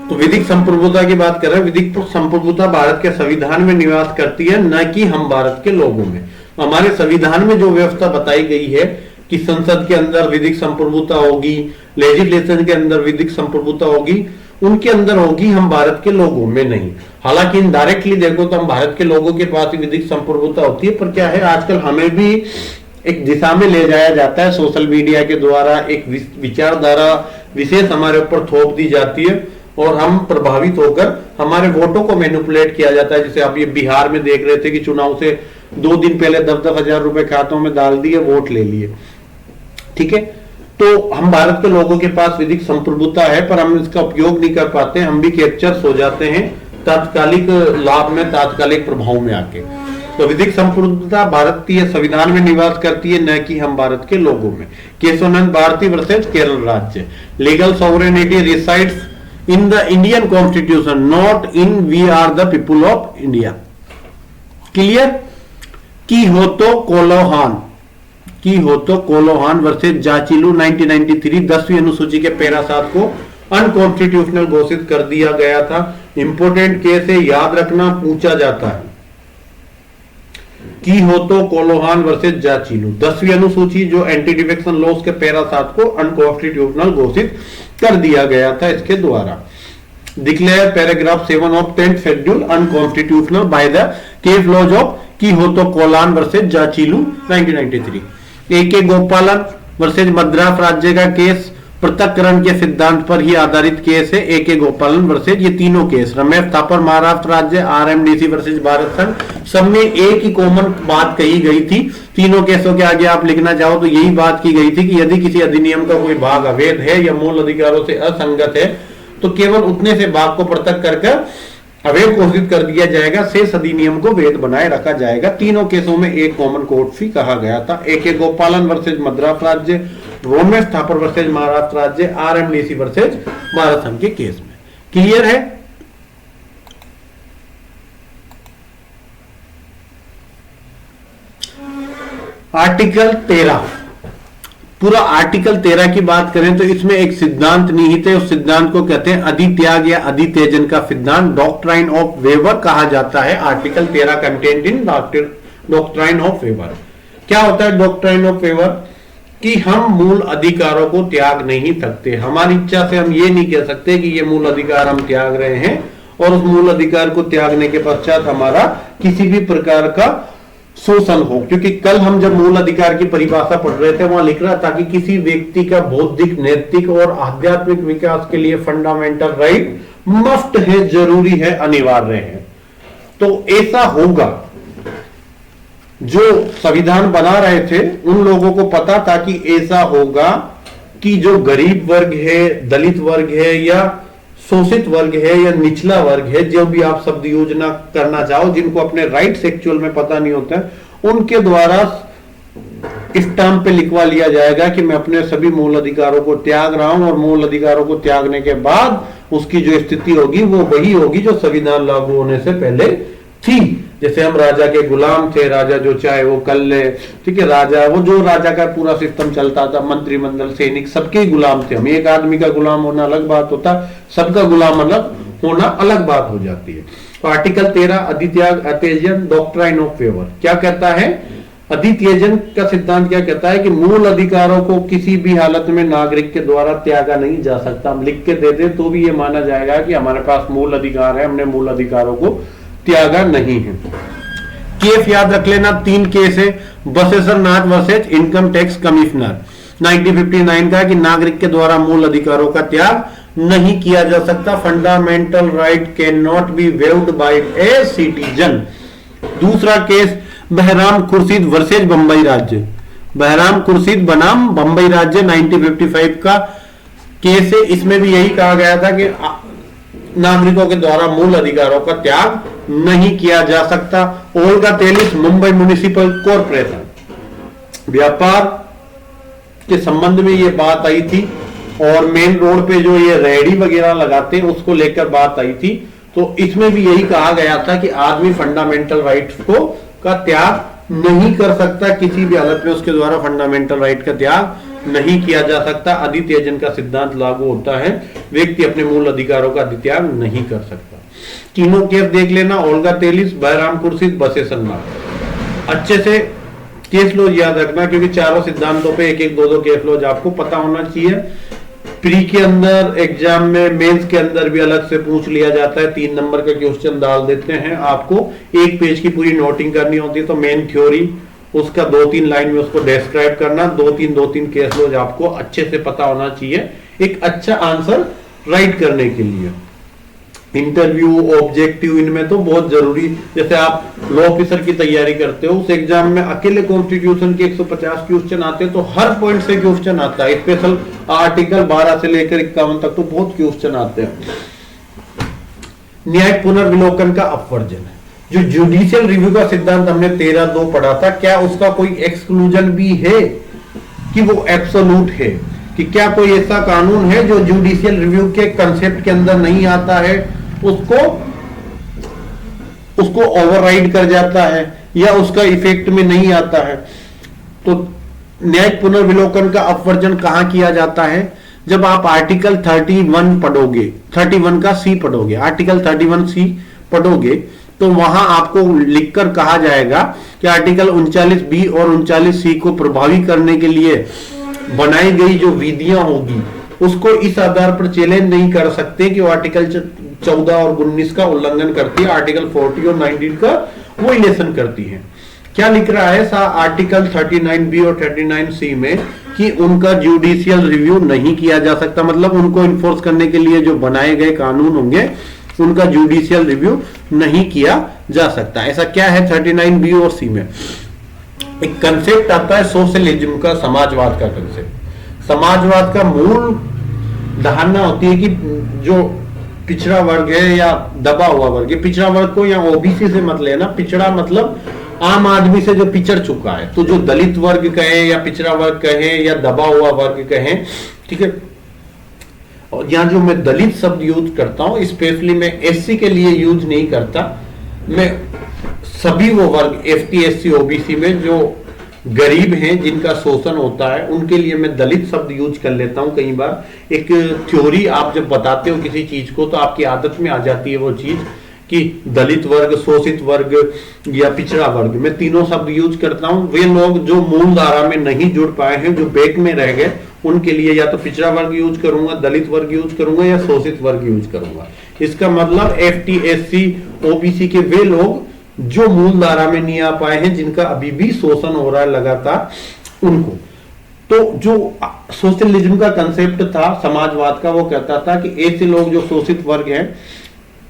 तो विधिक संप्रभुता की बात कर रहे हैं। विधिक संप्रभुता भारत के संविधान में निवास करती है, न कि हम भारत के लोगों में। हमारे संविधान में जो व्यवस्था बताई गई है कि संसद के अंदर विधिक संप्रभुता होगी, लेजिस्लेशन के अंदर विधिक संप्रभुता होगी, उनके अंदर होगी, हम भारत के लोगों में नहीं। हालांकि इनडायरेक्टली देखो तो हम भारत के लोगों के पास ही विधिक संप्रभुता होती है, पर क्या है आजकल हमें भी एक दिशा में ले जाया जाता है, सोशल मीडिया के द्वारा एक विचारधारा विशेष हमारे ऊपर थोप दी जाती है, और हम प्रभावित होकर हमारे वोटों को मैनिपुलेट किया जाता है। जैसे आप ये बिहार में देख रहे थे कि चुनाव से 2 दिन पहले 10-10 हजार रुपए खातों में डाल दिए, वोट ले लिए। ठीक है, तो हम भारत के लोगों के पास विधिक संप्रभुता है, पर हम इसका उपयोग नहीं कर पाते, हम भी कैप्चर्स हो जाते हैं तात्कालिक लाभ में, तात्कालिक प्रभाव में आके। तो विधिक संप्रभुता भारतीय संविधान में निवास करती है, न कि हम भारत के लोगों में। केशवानंद भारती वर्सेस केरल राज्य। Legal sovereignty resides in the Indian constitution, not in we are the people of India. Clear? की हो तो कोलोहान वर्सेस जाचिलू 1993 10वीं अनुसूची के पैरा 7 को अनकॉन्स्टिट्यूशनल घोषित कर दिया गया था। इंपोर्टेंट केस है, याद रखना, पूछा जाता है। की हो तो कोलोहान वर्सेस जाचिलू 10वीं अनुसूची जो एंटी डिफेक्शन लॉस के पैरा 7 को अनकॉन्स्टिट्यूशनल घोषित कर दिया गया था इसके द्वारा। Declare paragraph 7 of 10th schedule unconstitutional by the case laws of Kihoto Hollohan versus Zachillhu 1993। A K. Gopalan versus Madras राज्य का केस पृथक्करण के सिद्धांत पर ही आधारित केस है। ए.के. गोपालन वर्सेस, ये तीनों केस रमेश थापर महाराष्ट्र राज्य, आरएमडीसी वर्सेस भारत संघ, सब में एक ही कॉमन बात कही गई थी। तीनों केसों के आगे आप लिखना चाहो तो यही बात की गई थी कि यदि किसी अधिनियम का कोई भाग अवैध है या मूल अधिकारों से असंगत है तो केवल उतने से भाग को पृथक कर अवैध घोषित कर दिया जाएगा, शेष अधिनियम को वैध बनाए रखा जाएगा। तीनों केसों में एक कॉमन कोर्ट भी कहा गया था। ए.के. गोपालन वर्सेस मद्रास राज्य, रमेश थापर वर्सेस महाराष्ट्र राज्य, आरएमडीसी वर्सेस भारत संघ के केस में। क्लियर है? आर्टिकल 13, पूरा आर्टिकल 13 की बात करें तो इसमें एक सिद्धांत निहित है। उस सिद्धांत को कहते हैं अधित्याग या अधित्यजन का सिद्धांत, डॉक्ट्राइन ऑफ वेबर कहा जाता है। Article 13 content in doctrine of weber. क्या होता है डॉक्ट्राइन ऑफ वेबर? कि हम मूल अधिकारों को त्याग नहीं सकते। हमारी इच्छा से हम ये नहीं कह सकते कि ये मूल अधिकार हम त्याग रहे हैं और उस मूल अधिकार को त्यागने के पश्चात हमारा किसी भी प्रकार का शोषण हो। क्योंकि कल हम जब मूल अधिकार की परिभाषा पढ़ रहे थे वहां लिख रहा था कि किसी व्यक्ति का बौद्धिक, नैतिक और आध्यात्मिक विकास के लिए फंडामेंटल राइट मस्ट है, जरूरी है, अनिवार्य है। तो ऐसा होगा। जो संविधान बना रहे थे उन लोगों को पता था कि ऐसा होगा कि जो गरीब वर्ग है, दलित वर्ग है या शोषित वर्ग है या निचला वर्ग है, जो भी आप शब्द योजना करना चाहो, जिनको अपने राइट एक्चुअल में पता नहीं होता है, उनके द्वारा स्टाम्प पे लिखवा लिया जाएगा कि मैं अपने सभी मूल अधिकारों को त्याग रहा हूं। और मूल अधिकारों को त्यागने के बाद उसकी जो स्थिति होगी वो वही होगी जो संविधान लागू होने से पहले थी। जैसे हम राजा के गुलाम थे, राजा जो चाहे वो कर ले, ठीक है। राजा, वो जो राजा का पूरा सिस्टम चलता था, मंत्रिमंडल, सैनिक, सबके गुलाम थे हम। एक आदमी का गुलाम होना अलग बात होता, सबका गुलाम अलग होना अलग बात हो जाती है। तो आर्टिकल 13 अधित्याग, अत्यजन, डॉक्ट्राइन ऑफ फेवर क्या कहता है? अधित्यजन का सिद्धांत क्या कहता है कि मूल अधिकारों को किसी भी हालत में नागरिक के द्वारा त्यागा नहीं जा सकता। हम लिख के दे दे तो भी ये माना जाएगा कि हमारे पास मूल अधिकार है, हमने मूल अधिकारों को त्यागा नहीं है। केस याद रख लेना, 3 केस है। बसेसर नाथ वर्सेस इनकम टैक्स कमिश्नर 1959 का कि नागरिक के द्वारा मूल अधिकारों का त्याग नहीं किया जा सकता। Fundamental right can not be waived by a citizen. दूसरा केस बहराम खुर्शीद वर्सेस बंबई राज्य, बहराम खुर्शीद बनाम बंबई राज्य 1955 का केस है। इसमें भी यही कहा गया था कि नागरिकों के द्वारा मूल अधिकारों का त्याग नहीं किया जा सकता। ओल्गा तेलिस मुंबई म्युनिसिपल कॉर्पोरेशन, व्यापार के संबंध में ये बात आई थी और मेन रोड पे जो ये रेहड़ी वगैरह लगाते हैं उसको लेकर बात आई थी। तो इसमें भी यही कहा गया था कि आदमी फंडामेंटल राइट्स को का त्याग नहीं कर सकता, किसी भी हालत में उसके द्वारा फंडामेंटल राइट का त्याग नहीं किया जा सकता। अधित्यजन का सिद्धांत लागू होता है, व्यक्ति अपने मूल अधिकारों का अधित्याग नहीं कर सकता। तीनों केस देख लेना, ओल्गा तेलिस, बहराम खुर्शीद, बसेसर नाथ। अच्छे से केस लॉज याद रखना क्योंकि चारों सिद्धांतों पे एक एक दो केस लॉज आपको पता होना चाहिए। प्री के अंदर, एग्जाम में, मेंस के अंदर भी अलग से पूछ लिया जाता है। 3 नंबर का क्वेश्चन डाल देते हैं, आपको 1 पेज की पूरी नोटिंग करनी होती है। तो मेन थ्योरी उसका 2-3 लाइन में उसको डिस्क्राइब करना, 2-3 केस लॉज आपको अच्छे से पता होना चाहिए। एक अच्छा आंसर राइट करने के लिए। इंटरव्यू, ऑब्जेक्टिव, इनमें तो बहुत जरूरी, जैसे आप लॉ ऑफिसर की तैयारी करते हो, उस एग्जाम में अकेले कॉन्स्टिट्यूशन के 150 क्वेश्चन आते हैं, तो हर पॉइंट से क्वेश्चन आता है। स्पेशल आर्टिकल 12 से लेकर 51 तक तो बहुत क्वेश्चन आते हैं। न्यायिक पुनर्विलोकन का अपवर्जन है, जो जुडिशियल रिव्यू का सिद्धांत हमने 13(2) पढ़ा था, क्या उसका कोई एक्सक्लूजन भी है कि वो एब्सोल्यूट है, कि क्या कोई ऐसा कानून है जो जुडिशियल रिव्यू के कंसेप्ट के अंदर नहीं आता है, उसको ओवरराइड कर जाता है या उसका इफेक्ट में नहीं आता है। तो न्यायिक पुनर्विलोकन का अपवर्जन कहां किया जाता है? जब आप आर्टिकल 31 पढ़ोगे, 31 का सी पढ़ोगे, आर्टिकल 31 सी पढ़ोगे, तो वहां आपको लिखकर कहा जाएगा कि आर्टिकल 39 बी और 39 सी को प्रभावी करने के लिए बनाई गई जो विधियां होगी, उसको इस आधार पर चैलेंज नहीं कर सकते कि वो आर्टिकल 14 और 19 का उल्लंघन करती है, आर्टिकल 40 और 19 का वोलेशन करती है। क्या लिख रहा है आर्टिकल 39 बी और 39 सी में कि उनका जुडिशियल रिव्यू नहीं किया जा सकता, मतलब उनको इन्फोर्स करने के लिए जो बनाए गए कानून होंगे उनका जुडिशियल रिव्यू नहीं किया जा सकता। ऐसा क्या है 39 बी और सी में? एक कंसेप्ट आता है सोशलिज्म का, समाजवाद का कंसेप्ट। समाजवाद का मूल धारणा होती है कि जो पिछड़ा वर्ग है या दबा हुआ वर्ग है, पिछड़ा वर्ग को या ओबीसी से मत लेना, पिछड़ा मतलब आम आदमी से जो पिछड़ चुका है, तो जो दलित वर्ग कहे या पिछड़ा वर्ग कहे या दबा हुआ वर्ग कहे, ठीक है। और यहां जो मैं दलित शब्द यूज करता हूं, स्पेशली मैं एससी के लिए यूज नहीं करता, मैं सभी वो वर्ग एसटी, एससी, ओबीसी में जो गरीब हैं, जिनका शोषण होता है, उनके लिए मैं दलित शब्द यूज कर लेता हूं। कई बार एक थ्योरी आप जब बताते हो किसी चीज को, तो आपकी आदत में आ जाती है वो चीज कि दलित वर्ग, शोषित वर्ग या पिछड़ा वर्ग, मैं तीनों शब्द यूज करता हूं। वे लोग जो मूल धारा में नहीं जुड़ पाए हैं, जो बैक में रह गए, उनके लिए या तो पिछड़ा वर्ग यूज करूंगा, दलित वर्ग यूज करूंगा या शोषित वर्ग यूज करूंगा। इसका मतलब एसटी, एससी, ओबीसी के वे लोग जो मूल धारा में नहीं आ पाए हैं, जिनका अभी भी शोषण हो रहा है लगातार, उनको। तो जो सोशलिज्म का कंसेप्ट था समाजवाद का, वो कहता था कि ऐसे लोग जो शोषित वर्ग हैं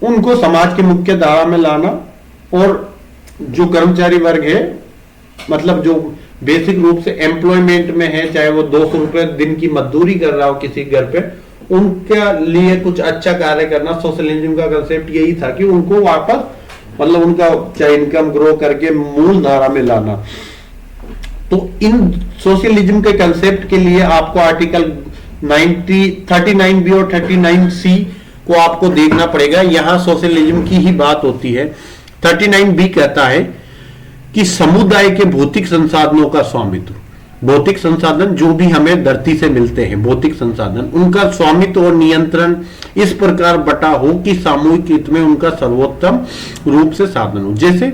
उनको समाज के मुख्य धारा में लाना, और जो कर्मचारी वर्ग है, मतलब जो बेसिक रूप से एम्प्लॉयमेंट में है, चाहे वो 200 रुपए दिन की मजदूरी कर रहा हो किसी घर पे, उनके लिए कुछ अच्छा कार्य करना। सोशलिज्म का कंसेप्ट यही था कि उनको वापस, मतलब उनका चाहे इनकम ग्रो करके मूल धारा में लाना। तो इन सोशलिज्म के कंसेप्ट के लिए आपको आर्टिकल 39 बी और 39 सी को आपको देखना पड़ेगा। यहां सोशलिज्म की ही बात होती है। 39 बी कहता है कि समुदाय के भौतिक संसाधनों का स्वामित्व, भौतिक संसाधन जो भी हमें धरती से मिलते हैं, भौतिक संसाधन, उनका स्वामित्व और नियंत्रण इस प्रकार बटा हो कि सामूहिक हित में उनका सर्वोत्तम रूप से साधन हो। जैसे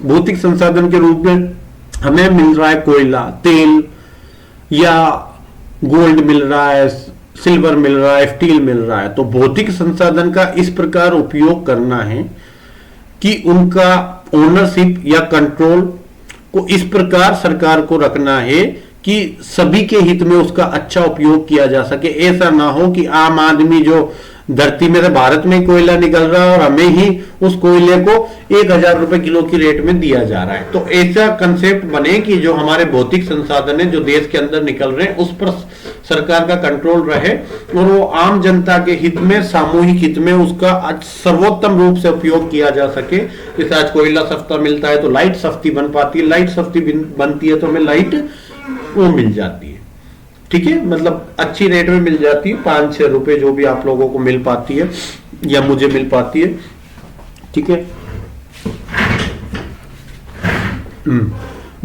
भौतिक संसाधन के रूप में हमें मिल रहा है कोयला, तेल या गोल्ड मिल रहा है, सिल्वर मिल रहा है, स्टील मिल रहा है, तो भौतिक संसाधन का इस प्रकार उपयोग करना है कि उनका ओनरशिप या कंट्रोल को इस प्रकार सरकार को रखना है कि सभी के हित में उसका अच्छा उपयोग किया जा सके। ऐसा ना हो कि आम आदमी जो धरती में से भारत में कोयला निकल रहा है और हमें ही उस कोयले को 1000 रुपए किलो की रेट में दिया जा रहा है। तो ऐसा कंसेप्ट बने कि जो हमारे भौतिक संसाधन है, जो देश के अंदर निकल रहे हैं, उस पर सरकार का कंट्रोल रहे और वो आम जनता के हित में, सामूहिक हित में उसका सर्वोत्तम रूप से उपयोग किया जा सके। जैसे आज कोयला सस्ता मिलता है तो लाइट सस्ती बन पाती है, लाइट सस्ती बनती है तो हमें लाइट वो मिल जाती है, ठीक है, मतलब अच्छी रेट में मिल जाती है, 5-6 रुपए जो भी आप लोगों को मिल पाती है या मुझे मिल पाती है, ठीक है।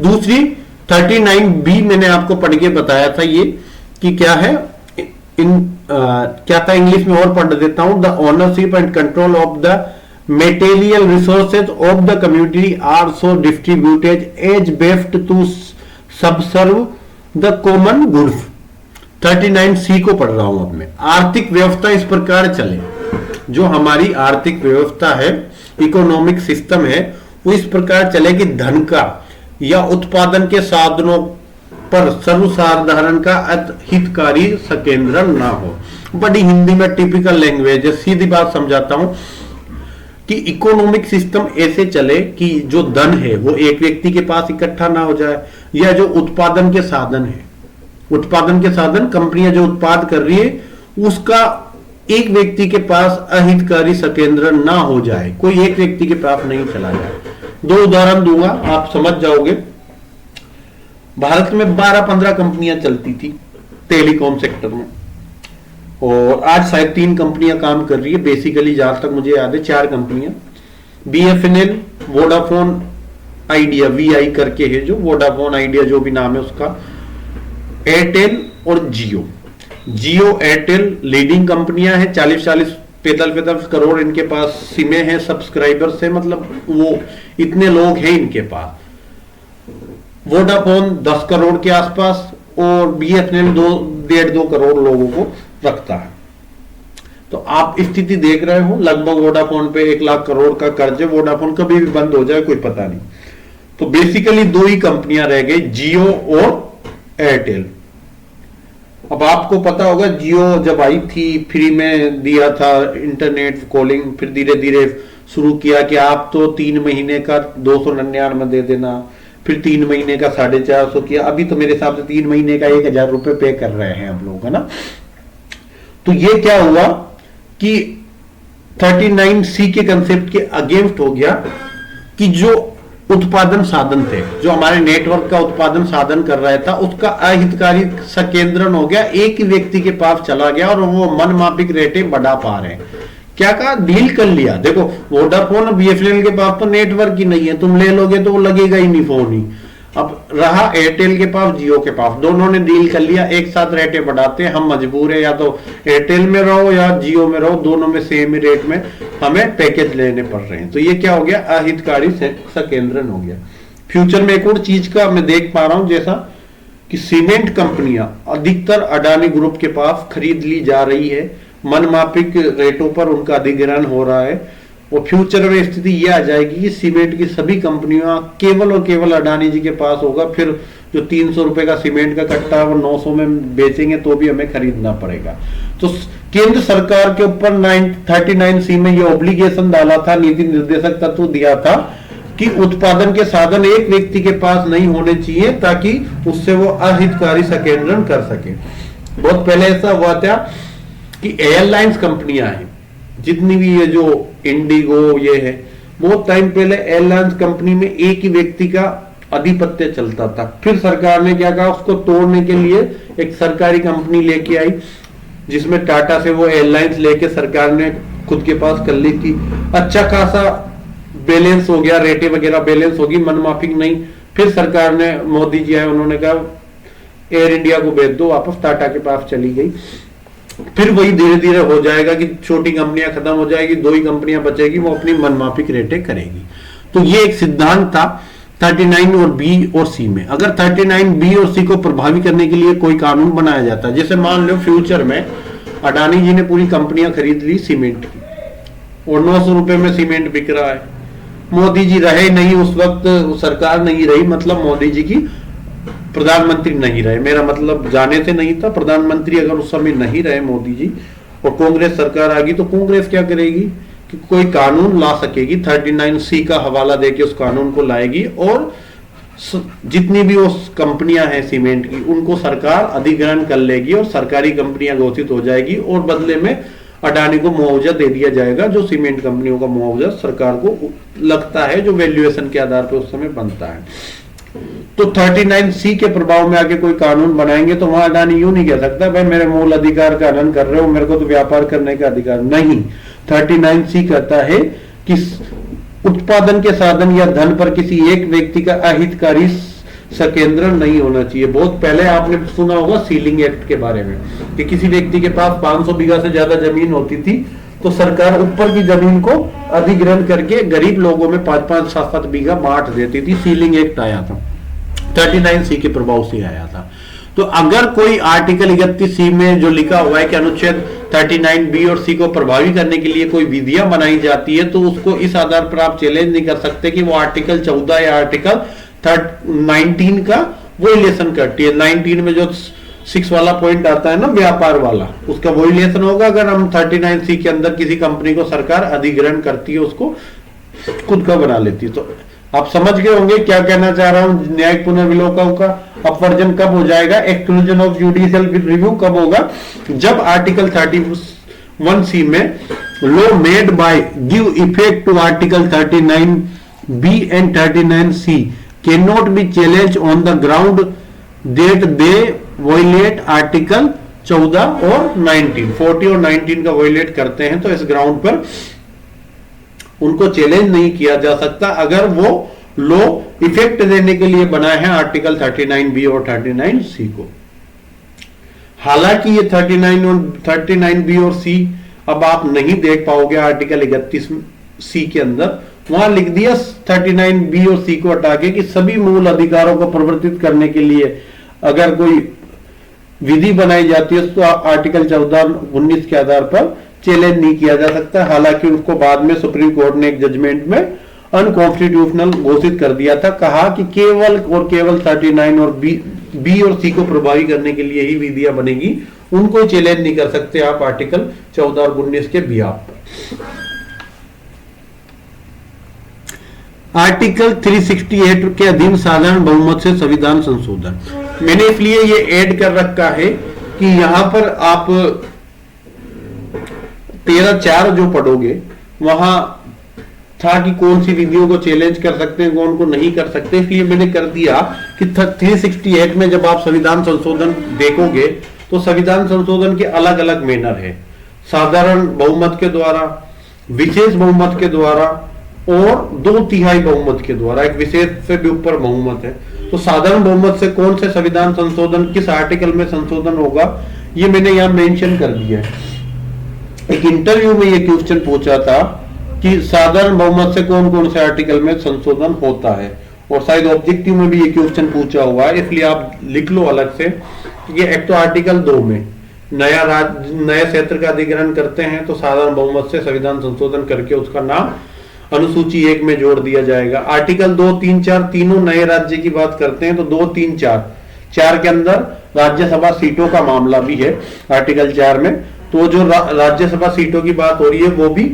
दूसरी 39 बी मैंने आपको पढ़ के बताया था ये कि क्या है, क्या था इंग्लिश में और पढ़ देता हूं। The ownership and control of the material resources of the community are so distributed as best to subserve the common goods. 39 C को पढ़ रहा हूं अब मैं। आर्थिक व्यवस्था इस प्रकार चले, जो हमारी आर्थिक व्यवस्था है, इकोनॉमिक सिस्टम है, वो इस प्रकार चले कि धन का या उत्पादन के साधनों पर सर्वसाधारण का हितकारी संकेंद्रण ना हो। बड़ी हिंदी में टिपिकल लैंग्वेज है, सीधी बात समझाता हूं कि इकोनॉमिक सिस्टम ऐसे चले कि जो धन है वो एक व्यक्ति के पास इकट्ठा ना हो जाए, या जो उत्पादन के साधन है, उत्पादन के साधन कंपनियां जो उत्पाद कर रही है उसका एक व्यक्ति के पास अहितकारी संकेंद्रण ना हो जाए, कोई एक व्यक्ति के पास नहीं चला जाए। दो उदाहरण दूंगा, आप समझ जाओगे। भारत में 12-15 कंपनियां चलती थी टेलीकॉम सेक्टर में, और आज शायद 3 कंपनियां काम कर रही है। बेसिकली जहां तक मुझे याद है 4 कंपनियां, BSNL, वोडाफोन आइडिया, VI करके है जो, वोडाफोन आइडिया जो भी नाम है उसका, एयरटेल और जियो। जियो एयरटेल लीडिंग कंपनियां हैं, 40-45 करोड़ इनके पास सिमें हैं, सब्सक्राइबर्स हैं, मतलब वो इतने लोग हैं इनके पास। वोडाफोन 10 करोड़ के आसपास, और BSNL 1.5-2 करोड़ लोगों को रखता है। तो आप स्थिति देख रहे हो, लगभग वोडाफोन पे 1 लाख करोड़ का कर्ज है। वोडाफोन कभी भी बंद हो जाए कोई पता नहीं। तो बेसिकली 2 ही कंपनियां रह गई, जियो और एयरटेल। अब आपको पता होगा जियो जब आई थी फ्री में दिया था इंटरनेट कॉलिंग, फिर धीरे धीरे शुरू किया कि आप तो 3 महीने का 299 दे देना, फिर 3 महीने का 450 किया, अभी तो मेरे हिसाब से 3 महीने का 1000 रुपए पे कर रहे हैं हम लोग, है ना। तो ये क्या हुआ कि 39C के कंसेप्ट के अगेंस्ट हो गया कि जो उत्पादन साधन थे, जो हमारे नेटवर्क का उत्पादन साधन कर रहा था, उसका अहितकारी संकेंद्रण हो गया, एक ही व्यक्ति के पास चला गया और वो मनमाफिक रेटें बढ़ा पा रहे हैं। क्या कहा, डील कर लिया। देखो वोडाफोन और BSNL के पास तो नेटवर्क ही नहीं है, तुम ले लोगे तो वो लगेगा ही नहीं फोन ही। अब रहा एयरटेल के पास, जियो के पास, दोनों ने डील कर लिया, एक साथ रेटें बढ़ाते हैं, हम मजबूर है या तो एयरटेल में रहो या जियो में रहो, दोनों में सेम ही रेट में हमें पैकेज लेने पड़ रहे हैं। तो ये क्या हो गया, अहितकारी संकेंद्रण हो गया। फ्यूचर में एक और चीज का मैं देख पा रहा हूं, जैसा कि सीमेंट कंपनियां अधिकतर अडानी ग्रुप के पास खरीद ली जा रही है, मनमाफिक रेटों पर उनका अधिग्रहण हो रहा है। और फ्यूचर में स्थिति यह आ जाएगी कि सीमेंट की सभी कंपनियां केवल और केवल अडानी जी के पास होगा। फिर जो 300 रुपए का सीमेंट का कट्टा वो 900 में बेचेंगे तो भी हमें खरीदना पड़ेगा। तो केंद्र सरकार के ऊपर 39C में ये ऑब्लिगेशन डाला था, नीति निर्देशक तत्व दिया था कि उत्पादन के साधन एक व्यक्ति के पास नहीं होने चाहिए ताकि उससे वो अहितकारी संकेंद्रण कर सके। बहुत पहले ऐसा हुआ था कि एयरलाइंस कंपनियां हैं जितनी भी, ये जो इंडिगो ये है, बहुत टाइम पहले एयरलाइंस कंपनी में एक ही व्यक्ति का आधिपत्य चलता था। फिर सरकार ने क्या कहा, उसको तोड़ने के लिए एक सरकारी कंपनी लेके आई, जिसमें टाटा से वो एयरलाइंस लेके सरकार ने खुद के पास कर ली थी। अच्छा खासा बैलेंस हो गया, रेटें वगैरह बैलेंस होगी, मनमाफिक नहीं। फिर सरकार ने, मोदी जी आए, उन्होंने कहा एयर इंडिया को बेच दो वापस, टाटा के पास चली गई। फिर वही धीरे धीरे हो जाएगा कि छोटी कंपनियां खत्म हो जाएगी, 2 ही कंपनियां बचेगी, वो अपनी मनमाफिक रेटें करेगी। तो ये एक सिद्धांत था 39 और B और C में। अगर 39B और C को प्रभावी करने के लिए कोई कानून बनाया जाता है, जैसे मान लो फ्यूचर में अडानी जी ने पूरी कंपनियां खरीद ली सीमेंट की और 900 रुपए में सीमेंट बिक रहा है, मोदी जी रहे नहीं उस वक्त, सरकार नहीं रही, मतलब मोदी जी की प्रधानमंत्री नहीं रहे, मेरा मतलब जाने से नहीं था, प्रधानमंत्री अगर उस समय नहीं रहे मोदी जी और कांग्रेस सरकार आ गई, तो कांग्रेस क्या करेगी कि कोई कानून ला सकेगी, 39C का हवाला देके उस कानून को लाएगी और जितनी भी उस कंपनियां हैं सीमेंट की उनको सरकार अधिग्रहण कर लेगी और सरकारी कंपनियां घोषित हो जाएगी और बदले में अडानी को मुआवजा दे दिया जाएगा, जो सीमेंट कंपनियों का मुआवजा सरकार को लगता है, जो वैल्यूएशन के आधार पर उस समय बनता है। तो 39C के प्रभाव में आके कोई कानून बनाएंगे तो वहां अडानी यूं नहीं कह सकता भाई मेरे मूल अधिकार का हनन कर रहे हो, मेरे को तो व्यापार करने का अधिकार नहीं। 39C कहता है कि उत्पादन के साधन या धन पर किसी एक व्यक्ति का अहितकारी संकेंद्रण नहीं होना चाहिए। बहुत पहले आपने सुना होगा सीलिंग एक्ट के बारे में कि किसी व्यक्ति के पास 500 बीघा से ज्यादा जमीन होती थी तो सरकार ऊपर की जमीन को अधिग्रहण करके गरीब लोगों में 5-5, 7-7 बीघा बांट देती थी। सीलिंग एक्ट आया था, 39C के प्रभाव से आया था। तो अगर कोई आर्टिकल 31C में जो लिखा हुआ है कि अनुच्छेद 39B और C को प्रभावी करने के लिए कोई विधियां बनाई जाती है, तो उसको इस आधार पर आप चैलेंज नहीं कर सकते कि वो आर्टिकल 14 या आर्टिकल 19 का वोलेशन करती है। 19 में जो 6 वाला पॉइंट आता है ना व्यापार वाला, उसका वोल्यूशन होगा अगर हम 39C के अंदर किसी कंपनी को सरकार अधिग्रहण करती है, उसको खुद का बना लेती है। तो आप समझ गए होंगे क्या कहना चाह रहा हूं। न्यायिक पुनर्विलोकन का अपवर्जन कब हो जाएगा, एक्सक्लूजन ऑफ जुडिशियल रिव्यू कब होगा, जब आर्टिकल 31C में law made by give effect to article 39B and 39C can not be challenge on the ground that they violate article 14 और 19, 40 और 19 का वॉयलेट करते हैं, तो इस ग्राउंड पर उनको चैलेंज नहीं किया जा सकता अगर वो लॉ इफेक्ट देने के लिए बनाए हैं आर्टिकल 39B और 39C को। हालांकि ये 39B और C अब आप नहीं देख पाओगे आर्टिकल 31C के अंदर, वहां लिख दिया 39B और C को हटा के कि सभी मूल अधिकारों को प्रवर्तित करने के लिए अगर कोई विधि बनाई जाती है तो आर्टिकल 14-19 के आधार पर चैलेंज नहीं किया जा सकता। हालांकि उसको बाद में सुप्रीम कोर्ट ने एक जजमेंट में अनकॉन्स्टिट्यूशनल घोषित कर दिया था, कहा कि केवल और केवल 39 और बी और सी को प्रभावी करने के लिए ही विधियां बनेगी, उनको चैलेंज नहीं कर सकते आप आर्टिकल 14 और 19 के बिहाफ पर। आर्टिकल 368 के अधीन साधारण बहुमत से संविधान संशोधन, मैंने इसलिए ये ऐड कर रखा है कि यहां पर आप 13(4) जो पढ़ोगे वहां था कि कौन सी विधियों को चैलेंज कर सकते हैं, कौन को नहीं कर सकते, इसलिए मैंने कर दिया कि 368 में जब आप संविधान संशोधन देखोगे तो संविधान संशोधन के अलग अलग मैनर है, साधारण बहुमत के द्वारा, विशेष बहुमत के द्वारा और 2/3 बहुमत के द्वारा, एक विशेष से भी ऊपर बहुमत है। तो साधारण बहुमत से कौन से संविधान संशोधन किस आर्टिकल में संशोधन होगा ये मैंने यहां मेंशन कर दिया है। एक इंटरव्यू में ये क्वेश्चन पूछा था कि साधारण बहुमत से कौन कौन से आर्टिकल में संशोधन होता है, और शायद ऑब्जेक्टिव में भी ये क्वेश्चन पूछा हुआ है, इसलिए आप लिख लो अलग से। ये एक तो आर्टिकल 2 में नया क्षेत्र का अधिग्रहण करते हैं तो साधारण बहुमत से संविधान संशोधन करके उसका नाम अनुसूची 1 में जोड़ दिया जाएगा। आर्टिकल 2, 3, 4 तीनों नए राज्य की बात करते हैं तो 2, 3, 4 के अंदर राज्यसभा सीटों का मामला भी है आर्टिकल 4 में, तो जो राज्यसभा सीटों की बात हो रही है वो भी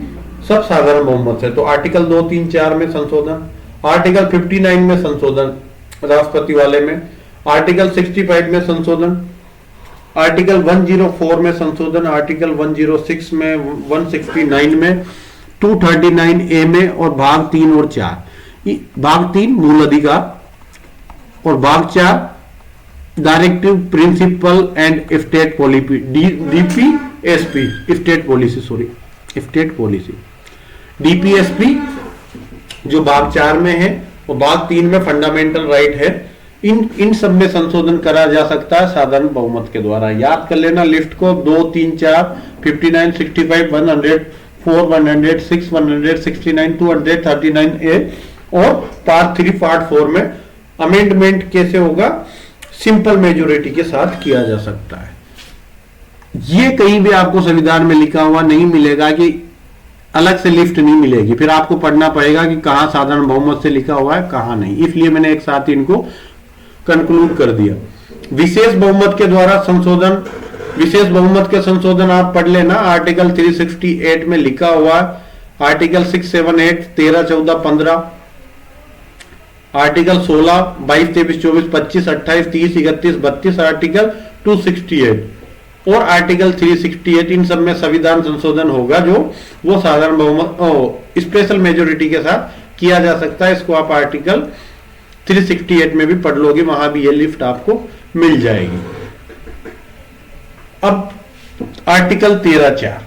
सब साधारण बहुमत है। तो आर्टिकल 2, 3, 4 में संशोधन, आर्टिकल 59 में संशोधन राष्ट्रपति वाले में, आर्टिकल 65 में संशोधन, आर्टिकल 104 में संशोधन, आर्टिकल 106 में, 169 में, 239A में, और भाग 3 और 4। भाग 3 मूल अधिकार और भाग 4 directive principle and state policy, DPSP state policy, sorry state policy, DPSP जो भाग 4 में है और भाग 3 में फंडामेंटल राइट है। इन सब में संशोधन करा जा सकता है साधारण बहुमत के द्वारा। याद कर लेना लिस्ट को, 2, 3, 4, 59, 65, 104, 106, 169, 239A और पार्ट 3 पार्ट 4 में अमेंडमेंट कैसे होगा, सिंपल मेजोरिटी के साथ किया जा सकता है। ये कहीं भी आपको संविधान में लिखा हुआ नहीं मिलेगा, कि अलग से लिस्ट नहीं मिलेगी, फिर आपको पढ़ना पड़ेगा कि कहां साधारण बहुमत से लिखा हुआ है कहां नहीं, इसलिए मैंने एक साथ इनको कंक्लूड कर दिया। विशेष बहुमत के द्वारा संशोधन, विशेष बहुमत के संशोधन आप पढ़ लेना, आर्टिकल 368 में लिखा हुआ है, आर्टिकल 6, 7, 8, 13, 14, 15, आर्टिकल 16, 22, 23, 24, 25, 28, 30, 31, 32, आर्टिकल 268 और आर्टिकल 368, इन सब में संविधान संशोधन होगा जो वो साधारण बहुमत स्पेशल मेजोरिटी के साथ किया जा सकता है। इसको आप आर्टिकल 368 में भी पढ़ लोगे, वहां भी ये लिस्ट आपको मिल जाएगी। अब आर्टिकल 13(4),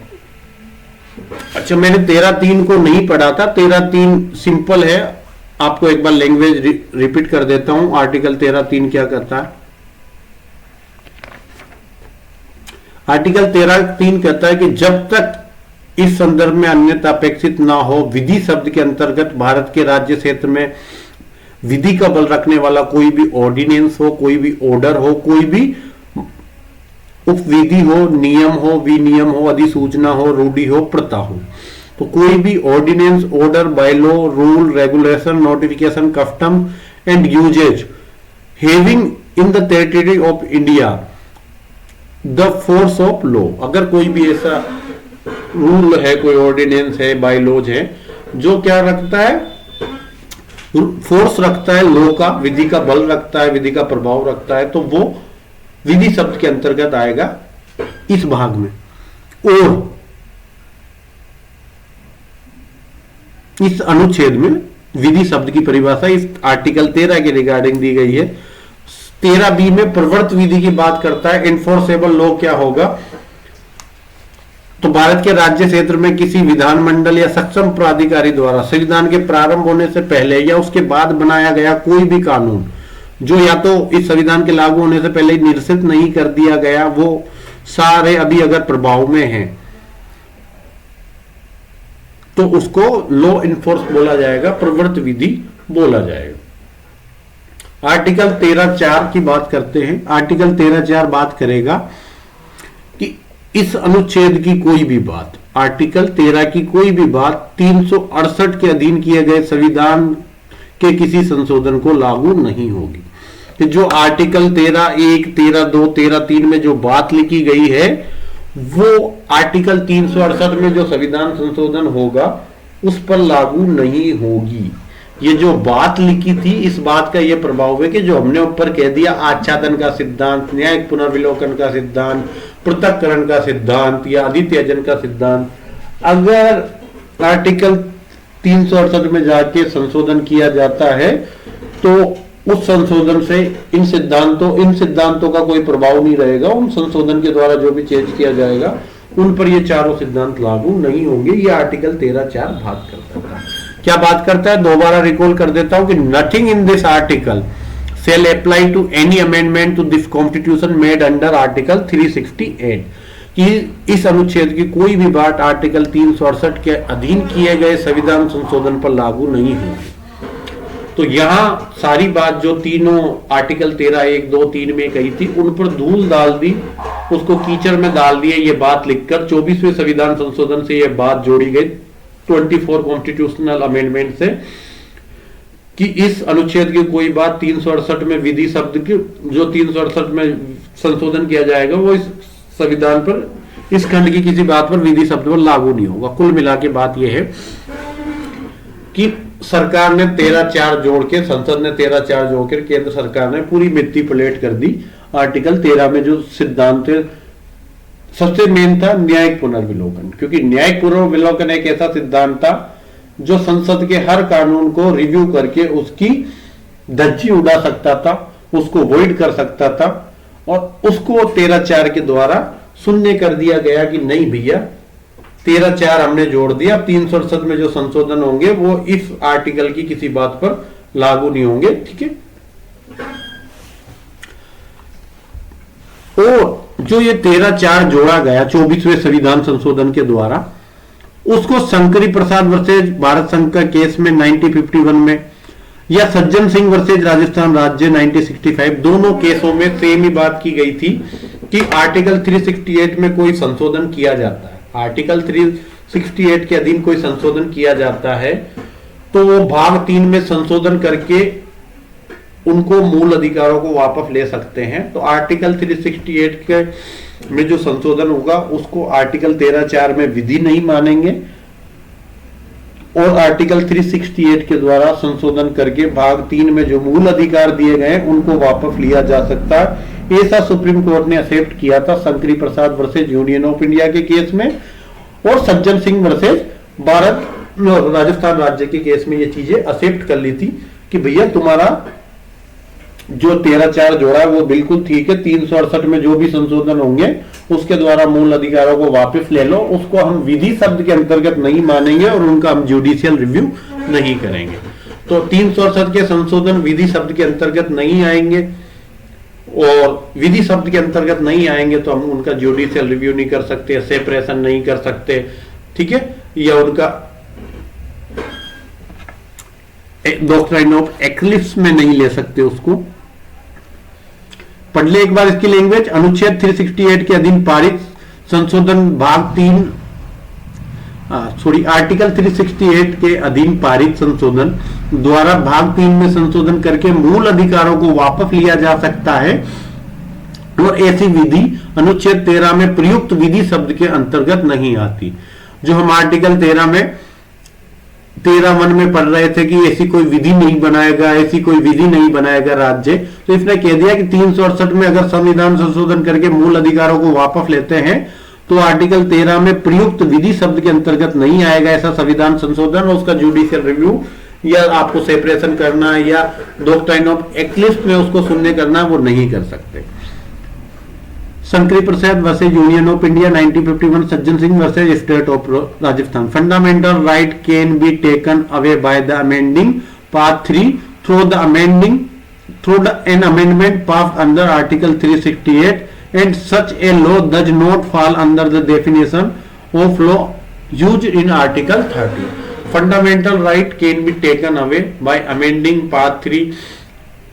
अच्छा मैंने 13(3) को नहीं पढ़ा था, 13(3) सिंपल है, आपको एक बार लैंग्वेज रिपीट कर देता हूं। आर्टिकल 13(3) क्या करता है, आर्टिकल 13(3) कहता है कि जब तक इस संदर्भ में अन्यथा अपेक्षित ना हो, विधि शब्द के अंतर्गत भारत के राज्य क्षेत्र में विधि का बल रखने वाला कोई भी ऑर्डिनेंस हो, कोई भी ऑर्डर हो, कोई भी उपविधि हो, नियम हो, विनियम हो, अधिसूचना हो, रूढ़ी हो, प्रथा हो, तो कोई भी ordinance, order, bylaw, rule, regulation, notification, custom and usages having in the territory of India the force of law. अगर कोई भी ऐसा रूल है, कोई ऑर्डिनेंस है, बाय लॉज है, जो क्या रखता है, फोर्स रखता है लॉ का, विधि का बल रखता है, विधि का प्रभाव रखता है, तो वो विधि शब्द के अंतर्गत आएगा इस भाग में। और इस अनुच्छेद में विधि शब्द की परिभाषा इस आर्टिकल 13 के रिगार्डिंग दी गई है। 13B में प्रवर्त विधि की बात करता है। इन्फोर्सेबल लॉ क्या होगा, तो भारत के राज्य क्षेत्र में किसी विधानमंडल या सक्षम प्राधिकारी द्वारा संविधान के प्रारंभ होने से पहले या उसके बाद बनाया गया कोई भी कानून जो या तो इस संविधान के लागू होने से पहले निरसित नहीं कर दिया गया, वो सारे अभी अगर प्रभाव में हैं तो उसको लॉ इन्फोर्स बोला जाएगा, प्रवर्त विधि बोला जाएगा। आर्टिकल 13(4) की बात करते हैं। आर्टिकल 13(4) बात करेगा कि इस अनुच्छेद की कोई भी बात, आर्टिकल 13 की कोई भी बात 368 के अधीन किए गए संविधान के किसी संशोधन को लागू नहीं होगी। कि जो आर्टिकल 13(1), 13(2), 13(3) में जो बात लिखी गई है, वो आर्टिकल 368 में जो संविधान संशोधन होगा उस पर लागू नहीं होगी। ये जो बात लिखी थी, इस बात का ये प्रभाव है कि जो हमने ऊपर कह दिया, आच्छादन का सिद्धांत, न्यायिक पुनर्विलोकन का सिद्धांत, पृथक्करण का सिद्धांत या अधित्यजन का सिद्धांत, अगर आर्टिकल 368 में जाके संशोधन किया जाता है तो उस संशोधन से इन सिद्धांतों का कोई प्रभाव नहीं रहेगा। उन संशोधन के द्वारा जो भी चेंज किया जाएगा उन पर ये चारों सिद्धांत लागू नहीं होंगे। ये आर्टिकल 13(4) बात करता है। क्या बात करता है, दोबारा रिकॉल कर देता हूं कि nothing in this article shall apply to any amendment to this constitution made under article 368। कि इस अनुच्छेद की कोई भी बात आर्टिकल 368 के अधीन किए गए संविधान संशोधन पर लागू नहीं होगी। तो यहां सारी बात जो तीनों आर्टिकल 13, 1, 2, 3 में कही थी, उन पर धूल डाल दी, उसको कीचड़ में डाल दिए। ये बात लिखकर 24वें संविधान संशोधन से ये बात जोड़ी गई 24 कॉन्स्टिट्यूशनल अमेंडमेंट से, कि इस अनुच्छेद की कोई बात 368 में विधि शब्द की, जो 368 में संशोधन किया जाएगा, वो इस संविधान पर, इस खंड की किसी बात पर विधि शब्द पर लागू नहीं होगा। कुल मिला के बात यह है कि सरकार ने 13(4) जोड़ के, संसद ने 13(4) जोड़ के, केंद्र सरकार ने पूरी मिट्टी पलेट कर दी। आर्टिकल 13 में जो सिद्धांत सबसे मेन था न्यायिक पुनर्विलोकन, क्योंकि न्यायिक पुनर्विलोकन एक ऐसा सिद्धांत था जो संसद के हर कानून को रिव्यू करके उसकी धज्जी उड़ा सकता था, उसको वॉइड कर सकता था, और उसको 13(4) के द्वारा शून्य कर दिया गया कि नहीं भैया, 13(4) हमने जोड़ दिया, 368 में जो संशोधन होंगे वो इस आर्टिकल की किसी बात पर लागू नहीं होंगे। ठीक है। और जो ये 13(4) जोड़ा गया 24वें संविधान संशोधन के द्वारा, उसको शंकरी प्रसाद वर्सेज भारत संघ का केस में 1951 में, या सज्जन सिंह वर्सेज राजस्थान राज्य 1965, दोनों केसों में सेम ही बात की गई थी कि आर्टिकल 368 में कोई संशोधन किया जाता है, आर्टिकल 368 के अधीन कोई संशोधन किया जाता है तो वो भाग 3 में संशोधन करके उनको मूल अधिकारों को वापस ले सकते हैं। तो आर्टिकल 368 के में जो संशोधन होगा उसको आर्टिकल 13(4) में विधि नहीं मानेंगे, और आर्टिकल 368 के द्वारा संशोधन करके भाग 3 में जो मूल अधिकार दिए गए उनको वापस लिया जा सकता है। ऐसा सुप्रीम कोर्ट ने एक्सेप्ट किया था शंकरी प्रसाद वर्सेज यूनियन ऑफ इंडिया के केस में, और सज्जन सिंह वर्सेज भारत राजस्थान राज्य के केस में ये चीजें एक्सेप्ट कर ली थी कि भैया तुम्हारा जो 13(4) जोड़ा है वो बिल्कुल ठीक है, 368 में जो भी संशोधन होंगे उसके द्वारा मूल अधिकारों को वापस ले लो, उसको हम विधि शब्द के अंतर्गत नहीं मानेंगे और उनका हम जुडिशियल रिव्यू नहीं करेंगे। तो 368 के संशोधन विधि शब्द के अंतर्गत नहीं आएंगे, और विधि शब्द के अंतर्गत नहीं आएंगे तो हम उनका जुडिशियल रिव्यू नहीं कर सकते, सेपरेशन नहीं कर सकते, ठीक है, या उनका डॉक्ट्राइन ऑफ एक्लिप्स में नहीं ले सकते उसको। पढ़ ले एक बार इसकी लैंग्वेज। अनुच्छेद 368 के अधीन पारित संशोधन भाग 3 आर्टिकल 368 के अधीन पारित संशोधन द्वारा भाग 3 में संशोधन करके मूल अधिकारों को वापस लिया जा सकता है। और ऐसी विधि अनुच्छेद 13 में प्रयुक्त विधि शब्द के अंतर्गत नहीं आती। जो हम आर्टिकल 13 में 13(1) में पढ़ रहे थे कि ऐसी कोई विधि नहीं बनाएगा, ऐसी कोई विधि नहीं बनाएगा राज्य, तो इसने कह दिया कि 368 में अगर संविधान संशोधन करके मूल अधिकारों को वापस लेते हैं तो आर्टिकल 13 में प्रयुक्त विधि शब्द के अंतर्गत नहीं आएगा ऐसा संविधान संशोधन, और उसका जुडिशियल रिव्यू या आपको सेपरेशन करना या डॉक्ट्राइन ऑफ एक्लिप्स में उसको सुनने करना वो नहीं कर सकते। शंकरी प्रसाद versus union of India 1951, Sajjan Singh versus state of Rajasthan. Fundamental right can be taken away by the amending part 3 through an amendment pass under article 368 and such a law does not fall under the definition of law used in Article 30. Fundamental right can be taken away by amending Part 3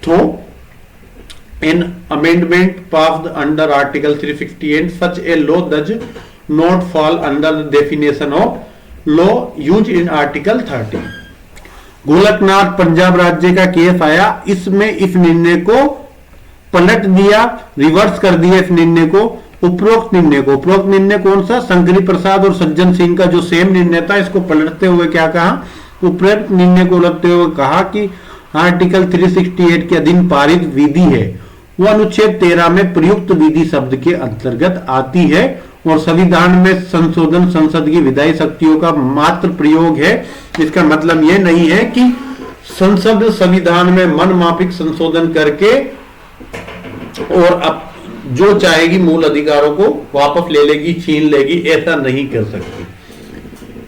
through an amendment passed under Article 368. Such a law does not fall under the definition of law used in Article 30. Golaknath Punjab राज्य का case आया, इसमें इस निर्णय को पलट दिया, reverse कर दिया इस निर्णय को, उपरोक्त निर्णय कौन सा, शंकरी प्रसाद और सज्जन सिंह का जो सेम निर्णय था, इसको पलटते हुए क्या कहा, उपरोक्त निर्णय को उलटते हुए कहा कि आर्टिकल 368 के अधीन पारित विधि है वो अनुच्छेद 13 में प्रयुक्त विधि शब्द के अंतर्गत आती है और संविधान में संशोधन संसद की विधायी शक्तियों का मात्र प्रयोग है। इसका मतलब यह नहीं है कि संसद संविधान में मनमाफिक संशोधन करके और अब जो चाहेगी मूल अधिकारों को वापस ले लेगी, छीन लेगी, ऐसा नहीं कर सकती।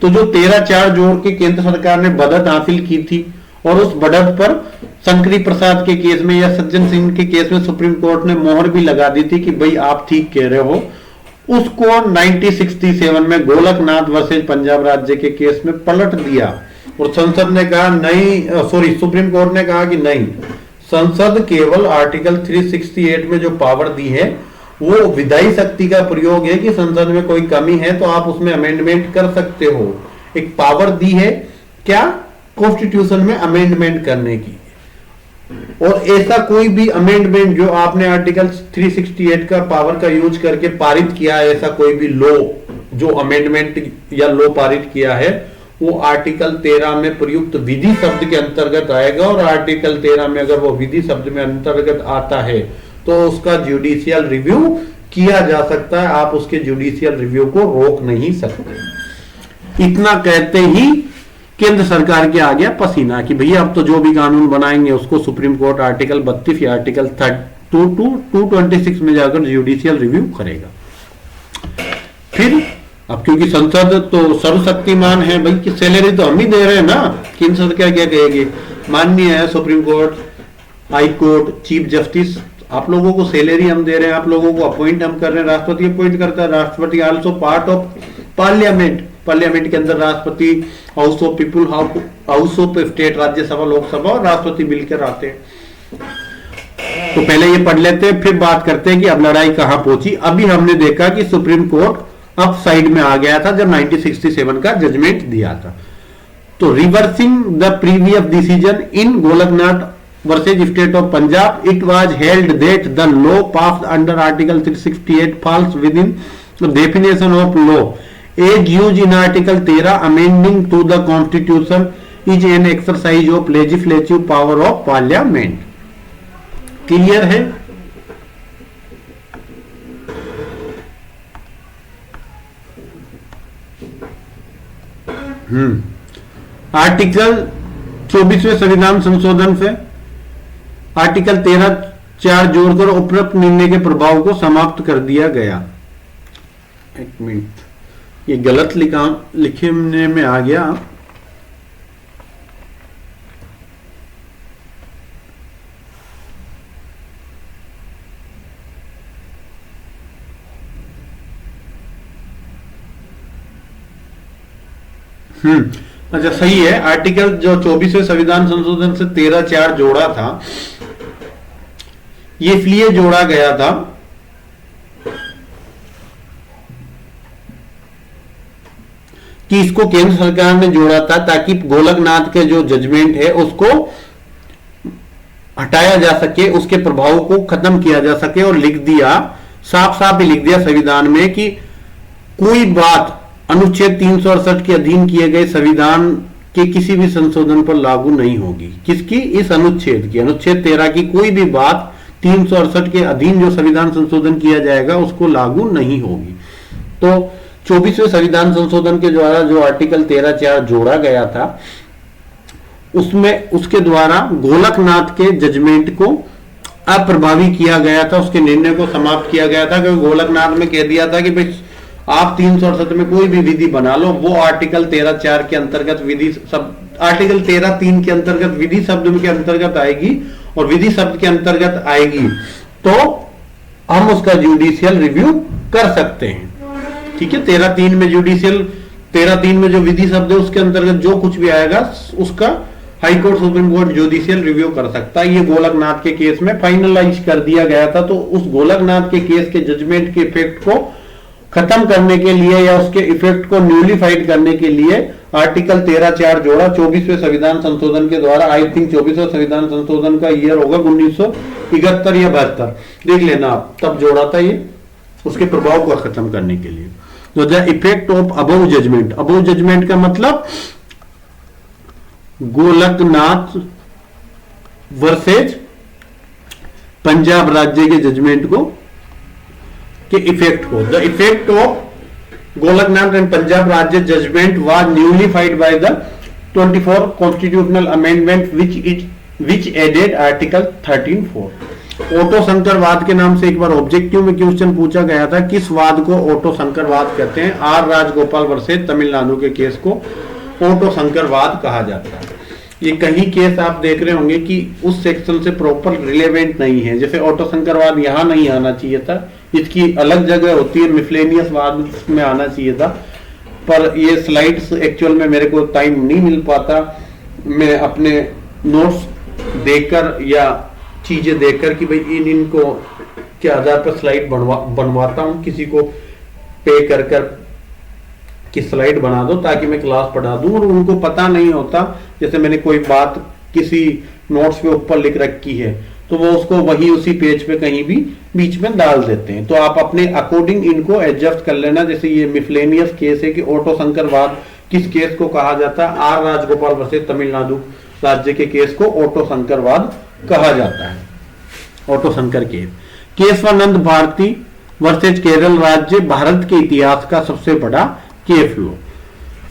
तो जो 13(4) जोड़ के केंद्र सरकार ने बढ़त हासिल की थी और उस बढ़त पर शंकरी प्रसाद के केस में या सज्जन सिंह के केस में सुप्रीम कोर्ट ने मोहर भी लगा दी थी कि भाई आप ठीक कह रहे हो, उसको 1967 में गोलकनाथ वर्सेज पंजाब राज्य के केस में पलट दिया और संसद ने कहा नहीं, सुप्रीम कोर्ट ने कहा कि नहीं, संसद केवल आर्टिकल 368 में जो पावर दी है वो विधायी शक्ति का प्रयोग है कि संसद में कोई कमी है तो आप उसमें अमेंडमेंट कर सकते हो। एक पावर दी है क्या, कॉन्स्टिट्यूशन में अमेंडमेंट करने की, और ऐसा कोई भी अमेंडमेंट जो आपने आर्टिकल 368 का पावर का यूज करके पारित किया है, ऐसा कोई भी लॉ जो अमेंडमेंट या लॉ पारित किया है वो आर्टिकल 13 में प्रयुक्त विधि शब्द के अंतर्गत आएगा और आर्टिकल 13 में अगर वो विधि शब्द में अंतर्गत आता है तो उसका जुडिशियल रिव्यू किया जा सकता है, आप उसके जुडिशियल रिव्यू को रोक नहीं सकते। इतना कहते ही केंद्र सरकार के आ गया पसीना कि भैया अब तो जो भी कानून बनाएंगे उसको सुप्रीम कोर्ट आर्टिकल 32 या आर्टिकल 226 में जाकर जुडिशियल रिव्यू करेगा। फिर अब क्योंकि संसद तो सर्वशक्तिमान है भाई, कि सैलरी तो हम ही दे रहे हैं ना, केंद्र सरकार क्या कहेगी, माननीय है Supreme court, high court, chief justice, आप लोगों को सैलरी हम दे रहे हैं, आप लोगों को अपॉइंट हम कर रहे हैं, राष्ट्रपति अपॉइंट करता है, राष्ट्रपति also part of parliament, parliament के अंदर राष्ट्रपति, house of people, house of state, Rajya Sabha, Lok Sabha और राष्ट्रपति मिलकर आते हैं। तो पहले ये पढ़ लेते हैं, फिर बात करते हैं कि अब लड़ाई कहां पहुंची। अभी हमने देखा कि सुप्रीम कोर्ट अप साइड में आ गया था जब 1967 का जजमेंट दिया था। तो reversing the previous decision in Golaknath versus state of Punjab, it was held that the law passed under article 368 falls within the definition of law as used in article 13 amending to the constitution is an exercise of legislative power of parliament. Clear है? Article 24वें संविधान संशोधन से article 13(4) जोड़कर उपरोक्त निर्णय के प्रभाव को समाप्त कर दिया गया। एक मिनट, ये गलत लिखने में आ गया। अच्छा सही है, आर्टिकल जो 24वें संविधान संशोधन से 13(4) जोड़ा था, ये इसलिए जोड़ा गया था कि इसको केंद्र सरकार ने जोड़ा था ताकि गोलकनाथ के जो जजमेंट है उसको हटाया जा सके, उसके प्रभाव को खत्म किया जा सके। और लिख दिया, साफ साफ ही लिख दिया संविधान में कि कोई बात अनुच्छेद 368 के अधीन किए गए संविधान के किसी भी संशोधन पर लागू नहीं होगी। किसकी? इस अनुच्छेद की, अनुच्छेद 13 की कोई भी बात 368 के अधीन जो संविधान संशोधन किया जाएगा उसको लागू नहीं होगी। तो 24वें संविधान संशोधन के द्वारा जो आर्टिकल 13(4) जोड़ा गया था, उसमें उसके द्वारा गोलकनाथ के जजमेंट को अप्रभावी किया गया था, उसके निर्णय को समाप्त किया गया था। क्योंकि गोलकनाथ में कह दिया था कि भाई आप 368 में कोई भी विधि बना लो, वो आर्टिकल 13(4) के अंतर्गत विधि सब, आर्टिकल 13(3) के अंतर्गत विधि शब्द के अंतर्गत आएगी और विधि शब्द के अंतर्गत आएगी तो हम उसका जुडिशियल रिव्यू कर सकते हैं। ठीक है, 13(3) में जुडिशियल, 13(3) में जो विधि शब्द है उसके अंतर्गत जो कुछ भी आएगा उसका high court, supreme court judicial review कर सकता है। ये गोलकनाथ के केस में फाइनलाइज कर दिया गया था। तो उस गोलकनाथ के केस के जजमेंट के इफेक्ट को खत्म करने के लिए या उसके इफेक्ट को न्यूलिफाइड करने के लिए आर्टिकल 13(4) जोड़ा 24वें संविधान संशोधन के द्वारा। आई थिंक 24वें संविधान संशोधन का ईयर होगा 1971 या 72, देख लेना आप, तब जोड़ा था ये, उसके प्रभाव को खत्म करने के लिए। तो the effect of above judgement, above judgement का मतलब गोलकनाथ वर्सेज पंजाब राज्य के जजमेंट को, के इफेक्ट को। The effect of Golaknath and Punjab राज्य judgment was nullified by the 24 constitutional amendment which added article 13(4). ऑटो संकरवाद के नाम से एक बार ऑब्जेक्टिव में क्वेश्चन पूछा गया था, किस वाद को ऑटो संकरवाद कहते हैं? आर राजगोपाल वर्सेज तमिलनाडु के केस को ऑटो संकरवाद कहा जाता है। ये कहीं केस आप देख रहे होंगे कि उस सेक्शन से प्रॉपर रिलेवेंट नहीं है, जैसे ऑटो संकरवाद यहां नहीं आना चाहिए था, इसकी अलग जगह होती है, मिसलेनियस वाद में आना चाहिए था। पर ये स्लाइड्स एक्चुअल में मेरे को टाइम नहीं मिल पाता, मैं अपने नोट्स देखकर या चीजें देखकर कि भाई इनको के आधार पर स्लाइड बनवाता हूं, किसी को पे कर कि स्लाइड बना दो ताकि मैं क्लास पढ़ा दूं, और उनको पता नहीं होता, जैसे मैंने कोई बात किसी नोट्स पे ऊपर लिख रखी है तो वो उसको वही उसी पेज पे कहीं भी बीच में डाल देते हैं। तो आप अपने अकॉर्डिंग इनको एडजस्ट कर लेना। जैसे ये मिसलेनियस केस है कि ऑटो संकरवाद किस केस को कहा जाता है? आर राजगोपाल वर्सेज तमिलनाडु राज्य के केस को ऑटो संकरवाद कहा जाता है, ऑटो संकर केस। केशवानंद भारती वर्सेज केरल राज्य भारत के इतिहास का सबसे बड़ा केस लॉ,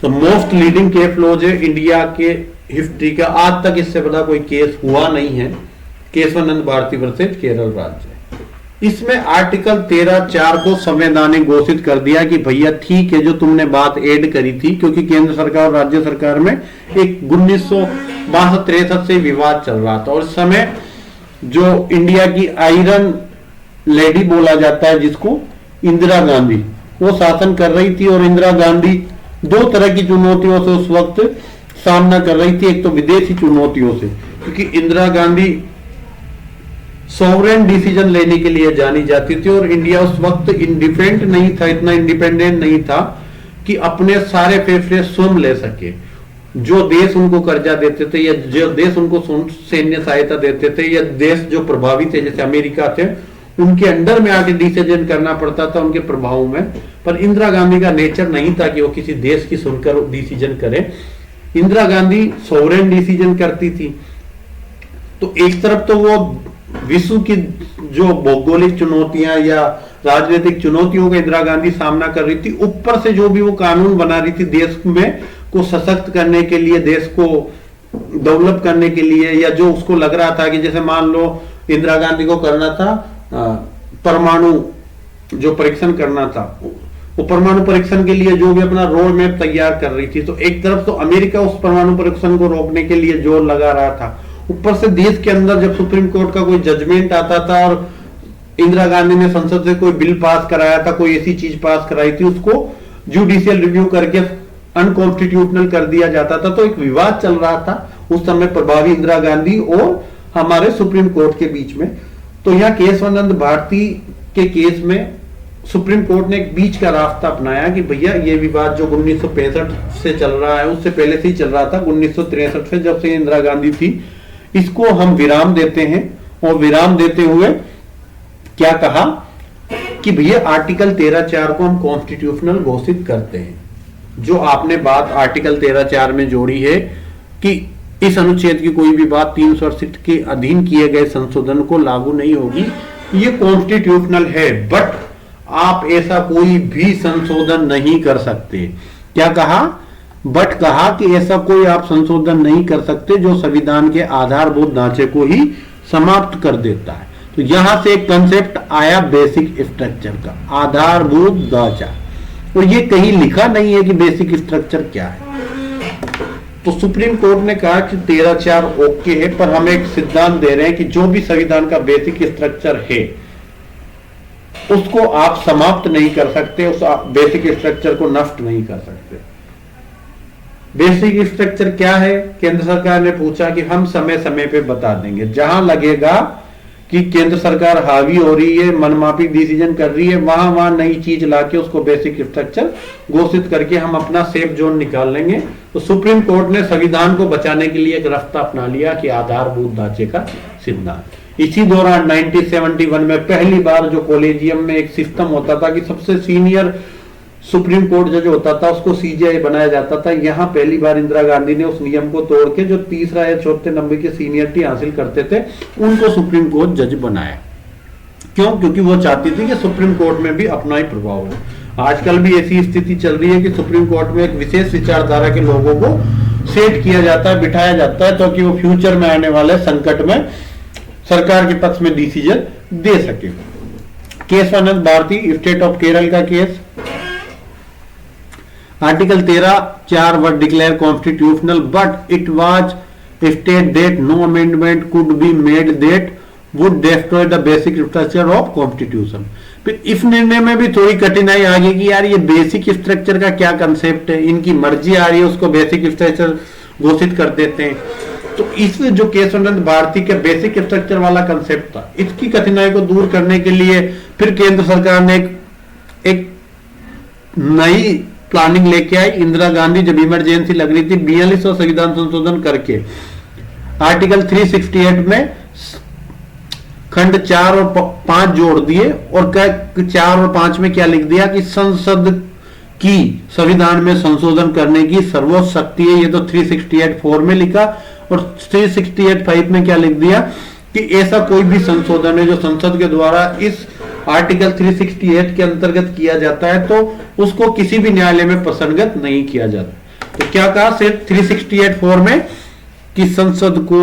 तो मोस्ट लीडिंग केस लॉ जो इंडिया के हिस्ट्री का, आज तक इससे बड़ा कोई केस हुआ नहीं है। केशवानंद भारती वर्सेज केरल राज्य, इसमें आर्टिकल 13(4) को संवैधानिक घोषित कर दिया कि भैया ठीक है जो तुमने बात ऐड करी थी, क्योंकि केंद्र सरकार और राज्य सरकार में एक 1962-63 से विवाद चल रहा था। और इस समय जो इंडिया की आयरन लेडी बोला जाता है जिसको, इंदिरा गांधी, वो शासन कर रही थी। और इंदिरा गांधी दो तरह की चुनौतियों से उस वक्त सामना कर रही थी। एक तो विदेशी चुनौतियों से, क्योंकि इंदिरा गांधी सॉवरेन डिसीजन लेने के लिए जानी जाती थी और इंडिया उस वक्त इंडिपेंडेंट नहीं था, इतना इंडिपेंडेंट नहीं था कि अपने सारे फैसले स्वयं ले सके। जो देश उनको कर्जा देते थे या जो देश उनको सैन्य सहायता देते थे या देश जो प्रभावी थे जैसे अमेरिका थे, उनके अंडर में आके डिसीजन करना पड़ता था उनके प्रभाव में। पर इंदिरा गांधी का नेचर नहीं था कि वो किसी देश की सुनकर डिसीजन करे। इंदिरा गांधी सॉवरेन डिसीजन करती थी। तो एक तरफ तो वो विश्व की जो भौगोलिक चुनौतियां या राजनीतिक चुनौतियों का इंदिरा गांधी सामना कर रही थी, ऊपर से जो भी वो कानून बना रही थी देश में को सशक्त करने के लिए, देश को डेवलप करने के लिए, या जो उसको लग रहा था कि जैसे मान लो इंदिरा गांधी को करना था परमाणु जो परीक्षण करना था, वो परमाणु परीक्षण के लिए जो भी अपना रोड मैप तैयार कर रही थी। तो एक तरफ तो अमेरिका उस परमाणु परीक्षण को रोकने के लिए जोर लगा रहा था, ऊपर से देश के अंदर जब सुप्रीम कोर्ट का कोई जजमेंट आता था और इंदिरा गांधी ने संसद से कोई बिल पास कराया था, कोई ऐसी चीज पास कराई थी, उसको जुडिशियल रिव्यू करके अनकॉन्स्टिट्यूशनल कर दिया जाता था। तो एक विवाद चल रहा था उस समय प्रभावी इंदिरा गांधी और हमारे सुप्रीम कोर्ट के बीच में। तो यहाँ केशवानंद भारती के केस में सुप्रीम कोर्ट ने एक बीच का रास्ता अपनाया कि भैया ये विवाद जो 1965 से चल रहा है, उससे पहले से ही चल रहा था, 1963 से जब से इंदिरा गांधी थी, इसको हम विराम देते हैं और विराम देते हुए क्या कहा कि भैया आर्टिकल 13(4) को हम कॉन्स्टिट्यूशनल घोषित करते हैं। जो आपने बात आर्टिकल 13(4) में जोड़ी है कि इस अनुच्छेद की कोई भी बात 368 के अधीन किए गए संशोधन को लागू नहीं होगी, ये कॉन्स्टिट्यूशनल है, बट आप ऐसा कोई भी संशोधन नहीं कर सकते। क्या कहा? बट कहा कि ऐसा कोई आप संशोधन नहीं कर सकते जो संविधान के आधारभूत ढांचे को ही समाप्त कर देता है। तो यहां से एक कंसेप्ट आया बेसिक स्ट्रक्चर का, आधारभूत ढांचा, और ये कहीं लिखा नहीं है कि बेसिक स्ट्रक्चर क्या है। तो सुप्रीम कोर्ट ने कहा कि 13(4) ओके है, पर हम एक सिद्धांत दे रहे हैं कि जो भी संविधान का बेसिक स्ट्रक्चर है उसको आप समाप्त नहीं कर सकते, उस बेसिक स्ट्रक्चर को नष्ट नहीं कर सकते। बेसिक स्ट्रक्चर क्या है? केंद्र सरकार ने पूछा कि हम समय समय पे बता देंगे। जहां लगेगा कि केंद्र सरकार हावी हो रही है, मनमाफी डिसीजन कर रही है, वहां वहां नई चीज लाके उसको बेसिक स्ट्रक्चर घोषित करके हम अपना सेफ जोन निकाल लेंगे। तो सुप्रीम कोर्ट ने संविधान को बचाने के लिए एक रास्ता अपना लिया कि आधारभूत ढांचे का सिद्धांत। इसी दौरान 1971 में पहली बार जो कॉलेजियम में एक सिस्टम होता था कि सबसे सीनियर सुप्रीम कोर्ट जज होता था, उसको सीजीआई बनाया जाता था। यहां पहली बार इंदिरा गांधी ने उस नियम को तोड़ के जो तीसरा या चौथे नंबर की सीनियरिटी हासिल करते थे उनको सुप्रीम कोर्ट जज बनाया। क्यों? क्योंकि वो चाहती थी कि सुप्रीम कोर्ट में भी अपना ही प्रभाव हो। आजकल भी ऐसी स्थिति चल रही है कि सुप्रीम कोर्ट में एक विशेष विचारधारा के लोगों को सेट किया जाता है, बिठाया जाता है, ताकि वो फ्यूचर में आने वाले संकट में सरकार के पक्ष में डिसीजन दे सके। केशवानंद भारती, स्टेट ऑफ केरल का case. Article 13(4) was declared constitutional, but it was stated that no amendment could be made that would destroy the basic structure of constitution। फिर इस निर्णय में भी थोड़ी कठिनाई आ गई कि यार ये बेसिक स्ट्रक्चर का क्या कंसेप्ट है, इनकी मर्जी आ रही है उसको बेसिक स्ट्रक्चर घोषित कर देते हैं। तो इस जो केशवानंद भारती के बेसिक स्ट्रक्चर वाला कंसेप्ट था, इसकी कठिनाई को दूर करने के लिए फिर केंद्र सरकार ने एक नई प्लानिंग लेके आई। इंदिरा गांधी जब इमरजेंसी लग रही थी 42वां संविधान संशोधन करके आर्टिकल 368 में खंड 4 और 5 जोड़ दिए और 4 और 5 में क्या लिख दिया कि संसद की संविधान में संशोधन करने की सर्वोच्च शक्ति है। ये तो 368(4) में लिखा, और 368(5) में क्या लिख दिया कि ऐसा कोई भी संशोधन है जो संसद के द्वारा इस आर्टिकल 368 के अंतर्गत किया जाता है तो उसको किसी भी न्यायालय में प्रसंगत नहीं किया जाता। तो क्या कहा सिर्फ 368(4) में कि संसद को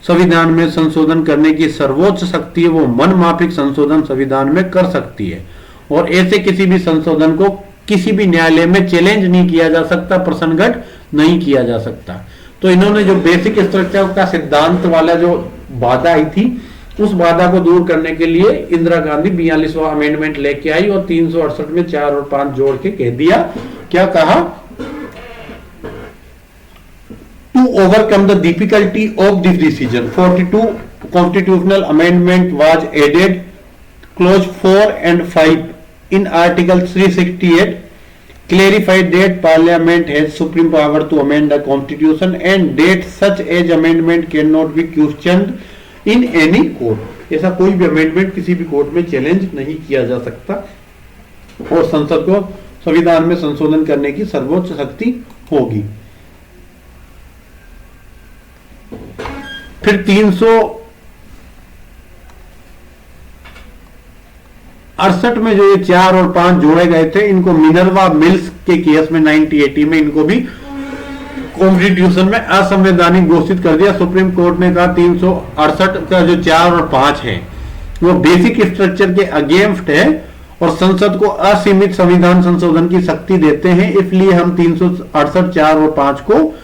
संविधान में संशोधन करने की सर्वोच्च शक्ति है, वो मनमाफिक संशोधन संविधान में कर सकती है, और ऐसे किसी भी संशोधन को किसी भी न्यायालय में चैलेंज नहीं किया जा सकता, प्रसंगत नहीं किया जा सकता। तो इन्होंने जो बेसिक स्ट्रक्चर का सिद्धांत वाला जो बाधा आई थी, उस बाधा को दूर करने के लिए इंदिरा गांधी 42वां अमेंडमेंट लेके आई और 368 में 4 और 5 जोड़ के कह दिया। क्या कहा? To overcome the difficulty of this decision 42 constitutional amendment was added clause 4 and 5 in article 368 clarified that parliament has supreme power to amend the constitution and that such as amendment cannot be questioned in any court। ऐसा कोई भी amendment किसी भी court में challenge नहीं किया जा सकता और संसद को संविधान में संशोधन करने की सर्वोच्च शक्ति होगी। फिर 368 में जो ये 4 और 5 जोड़े गए थे, इनको मिनर्वा मिल्स के केस में 1980 में इनको भी कॉन्स्टिट्यूशन में असंवैधानिक घोषित कर दिया। सुप्रीम कोर्ट ने कहा 368 का जो 4 और 5 है वो बेसिक स्ट्रक्चर के अगेंस्ट है और संसद को असीमित संविधान संशोधन की शक्ति देते हैं, इसलिए हम 368 4 और 5 को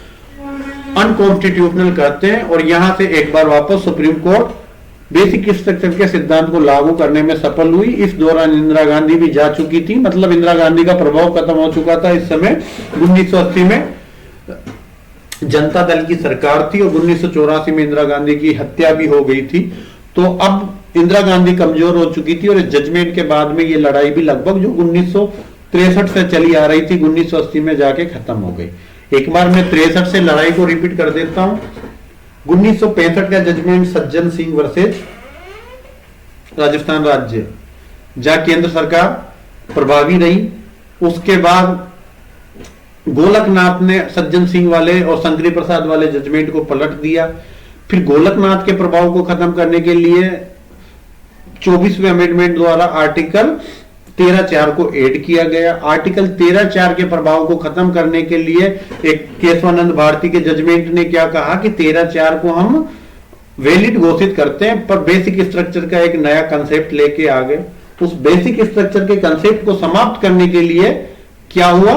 अनकॉन्स्टिट्यूशनल कहते हैं। और यहां से एक बार वापस सुप्रीम कोर्ट बेसिक स्ट्रक्चर के सिद्धांत को लागू करने में सफल हुई। इस दौरान इंदिरा गांधी भी जा चुकी थी, मतलब इंदिरा गांधी का प्रभाव खत्म हो चुका था। इस समय 1980 में जनता दल की सरकार थी और 1984 में इंदिरा गांधी की हत्या भी हो गई थी। तो अब इंदिरा गांधी कमजोर हो चुकी थी और इस जजमेंट के बाद में ये लड़ाई भी लगभग जो 1963 से चली आ रही थी 1980 में जाके खत्म हो गई। एक बार मैं 63 से लड़ाई को रिपीट कर देता हूं। 1965 का जजमेंट सज्जन सिंह वर्सेज राजस्थान राज्य, जहां केंद्र सरकार प्रभावी रही। उसके बाद गोलकनाथ ने सज्जन सिंह वाले और शंकरी प्रसाद वाले जजमेंट को पलट दिया। फिर गोलकनाथ के प्रभाव को खत्म करने के लिए 24वें अमेंडमेंट द्वारा आर्टिकल 13(4) को ऐड किया गया। आर्टिकल 13(4) के प्रभाव को खत्म करने के लिए एक केशवानंद भारती के जजमेंट ने क्या कहा कि 13(4) को हम वैलिड घोषित करते हैं, पर बेसिक स्ट्रक्चर का एक नया कंसेप्ट लेके आ गए। उस बेसिक स्ट्रक्चर के कंसेप्ट को समाप्त करने के लिए क्या हुआ,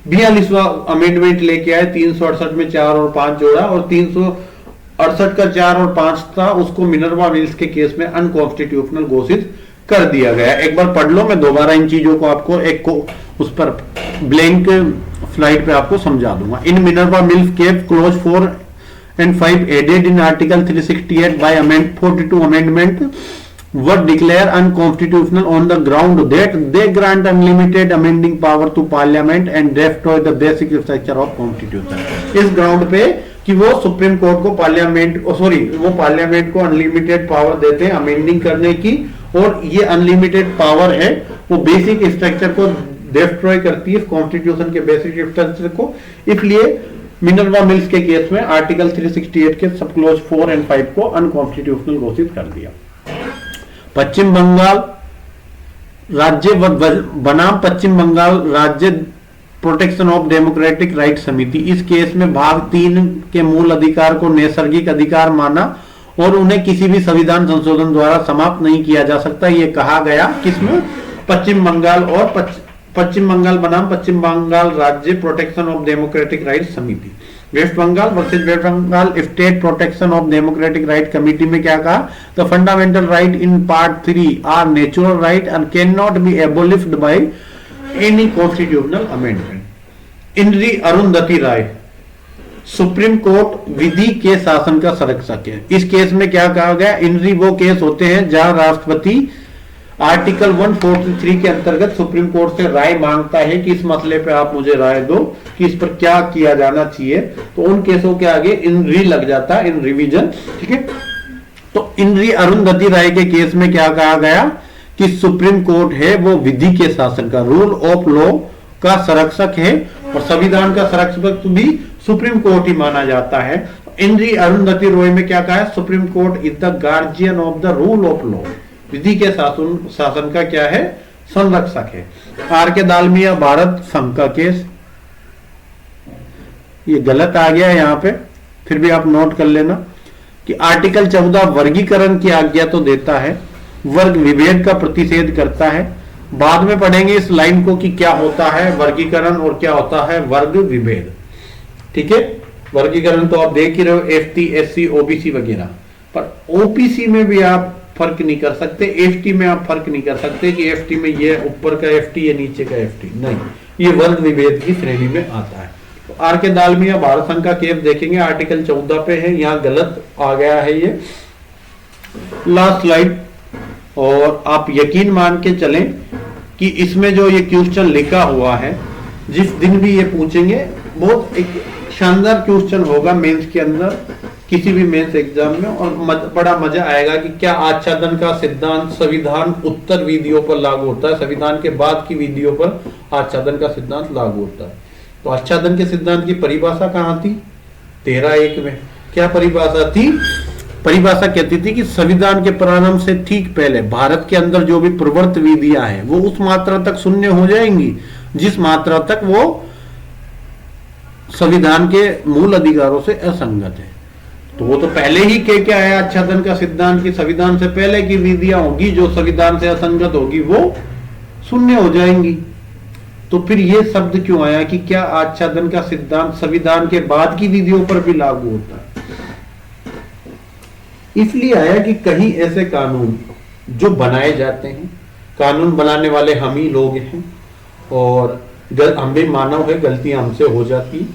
42वां अमेंडमेंट लेके आए। 368 में 4 और 5 जोड़ा और 368 का 4 और 5 था, उसको मिनर्वा मिल्स के केस में अनकॉन्स्टिट्यूशनल घोषित कर दिया गया। एक बार पढ़ लो, मैं दोबारा इन चीजों को आपको उस पर ब्लैंक स्लाइड पे आपको समझा दूंगा। In Minerva Mills case clause 4 and 5 added in Article 368 by 42 amendment were declared unconstitutional on the ground that they grant unlimited amending power to Parliament and destroy the basic structure of Constitution। इस ground पे कि वो supreme court को parliament को unlimited power देते हैं amending करने की, और ये अनलिमिटेड पावर है वो बेसिक स्ट्रक्चर को डिस्ट्रॉय करती है, कॉन्स्टिट्यूशन के बेसिक स्ट्रक्चर को। इसलिए मिनर्वा मिल्स के केस में आर्टिकल 368 के सब क्लोज 4 और 5 को अनकॉन्स्टिट्यूशनल घोषित कर दिया। पश्चिम बंगाल राज्य बनाम पश्चिम बंगाल राज्य प्रोटेक्शन ऑफ डेमोक्रेटिक राइट समिति, इस केस में भाग 3 के मूल अधिकार को नैसर्गिक अधिकार माना और उन्हें किसी भी संविधान संशोधन द्वारा समाप्त नहीं किया जा सकता, ये कहा गया। किसमें? पश्चिम बंगाल और पश्चिम बंगाल बनाम पश्चिम बंगाल राज्य protection of democratic right Samiti. West Bengal versus West Bengal state protection of democratic right committee में क्या कहा? The fundamental right in part 3 are natural right and can not be abolished by any constitutional amendment. इनरी अरुंधति राय सुप्रीम कोर्ट विधि के शासन का संरक्षक है। इस केस में क्या कहा गया? इनरी वो केस होते हैं जहां राष्ट्रपति आर्टिकल 143 के अंतर्गत सुप्रीम कोर्ट से राय मांगता है कि इस मसले पे आप मुझे राय दो कि इस पर क्या किया जाना चाहिए, तो उन केसों के आगे इन री लग जाता है, इन रिवीजन। ठीक है, तो इनरी अरुंधति राय के केस में क्या कहा गया कि सुप्रीम कोर्ट है वो विधि के शासन का, रूल ऑफ लॉ का संरक्षक है और संविधान का संरक्षक भी सुप्रीम कोर्ट ही माना जाता है। इनरी अरुंधति रॉय में क्या कहा है? Supreme Court is the guardian of the rule of law, विधि के शासन का क्या है? संरक्षक है। आर के दालमिया भारत संघ का केस, ये गलत आ गया यहां पे, फिर भी आप नोट कर लेना कि आर्टिकल 14 वर्गीकरण की आज्ञा तो देता है, वर्ग विभेद का प्रतिषेध करता है। बाद में पढ़ेंगे इस लाइन को कि क्या होता है वर्गीकरण और क्या होता है वर्ग विभेद। ठीक है, वर्गीकरण तो आप देख ही रहे हो, एसटी, एससी, ओबीसी वगैरह, पर ओबीसी में भी आप फर्क नहीं कर सकते, एफटी में आप फर्क नहीं कर सकते कि एफटी में ये ऊपर का एफटी या नीचे का एफटी, नहीं, ये वर्ग विभेद की श्रेणी में आता है। तो आर के दालमिया भारत संघ का केस देखेंगे, आर्टिकल 14 पे है, यहाँ गलत आ गया है ये। लास्ट स्लाइड, और आप यकीन मान के चलें कि इसमें जो ये क्वेश्चन लिखा हुआ है, जिस दिन भी ये पूछेंगे, बहुत एक शानदार क्वेश्चन होगा मेंस के अंदर, किसी भी मेंस एग्जाम में, और बड़ा मजा आएगा कि क्या आच्छादन का सिद्धांत संविधान उत्तर विधियों पर लागू होता है, संविधान के बाद की विधियों पर आच्छादन का सिद्धांत लागू होता है। तो आच्छादन के सिद्धांत की परिभाषा कहां थी? 13(1) में। क्या परिभाषा थी? परिभाषा कहती थी कि संविधान के प्रारंभ से ठीक पहले भारत के अंदर जो भी प्रवर्त विधियां हैं वो उस मात्रा तक शून्य हो जाएंगी जिस मात्रा तक वो संविधान के मूल अधिकारों से असंगत है। तो वो तो पहले ही कह के आया आच्छादन का सिद्धांत की संविधान से पहले की विधियां होगी जो संविधान से असंगत होगी वो शून्य हो जाएंगी। तो फिर ये शब्द क्यों आया कि क्या आच्छादन का सिद्धांत संविधान के बाद की विधियों पर भी लागू होता है? इसलिए आया कि कहीं ऐसे कानून जो बनाए जाते हैं, कानून बनाने वाले हम ही लोग हैं और हम भी मानव है, गलतियां हमसे हो जाती है।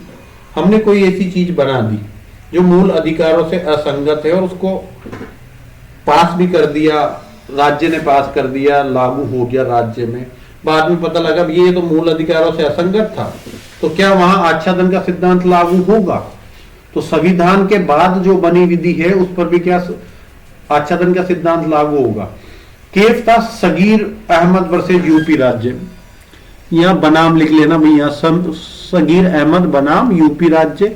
हमने कोई ऐसी चीज बना दी जो मूल अधिकारों से असंगत है और उसको पास भी कर दिया, राज्य ने पास कर दिया, लागू हो गया राज्य में। बाद में पता लगा ये तो मूल अधिकारों से असंगत था, तो क्या वहां आच्छादन का सिद्धांत लागू होगा? तो संविधान के बाद जो बनी विधि है उस पर भी क्या आच्छादन का सिद्धांत लागू होगा। केस था सगीर अहमद वर्सेज यूपी राज्य, यहां बनाम लिख लेना भैया, सगीर अहमद बनाम यूपी राज्य।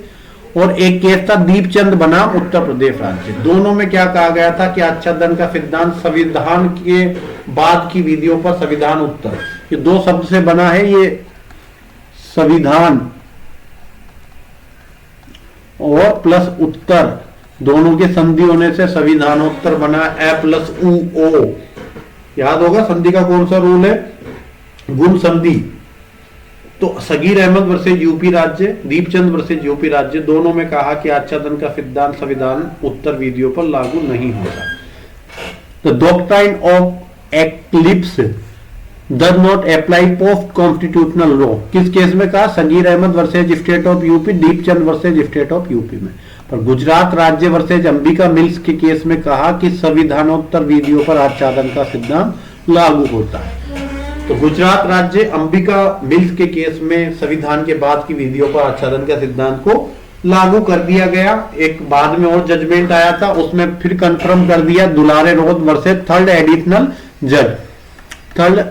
और एक केस था दीपचंद बनाम उत्तर प्रदेश राज्य। दोनों में क्या कहा गया था कि आच्छादन का सिद्धांत संविधान के बाद की विधियों पर संविधान उत्तर, ये दो शब्द से बना है, ये संविधान और प्लस उत्तर दोनों के संधि होने से संविधानोत्तर बना, ए प्लस उ ओ। याद होगा संधि का कौन सा रूल है, गुण संधि। तो सगीर अहमद वर्सेज यूपी राज्य, दीपचंद वर्सेज यूपी राज्य, दोनों में कहा कि आच्छादन का सिद्धांत संविधान उत्तर विधियों पर लागू नहीं होगा। The doctrine of eclipse does not apply post constitutional law, किस केस में कहा, Sagir Ahmad versus state of UP, Deepchand versus state of UP में। पर गुजरात राज्य वर्सेज अंबिका मिल्स के केस में कहा कि संविधानोत्तर विधियों पर आच्छादन का सिद्धांत लागू होता है। तो गुजरात राज्य अंबिका मिल्स के केस में संविधान के बाद की विधियों पर आच्छादन का सिद्धांत को लागू कर दिया गया। एक बाद में और जजमेंट आया था, उसमें फिर कंफर्म कर दिया, दुलारे रोहत वर्सेज थर्ड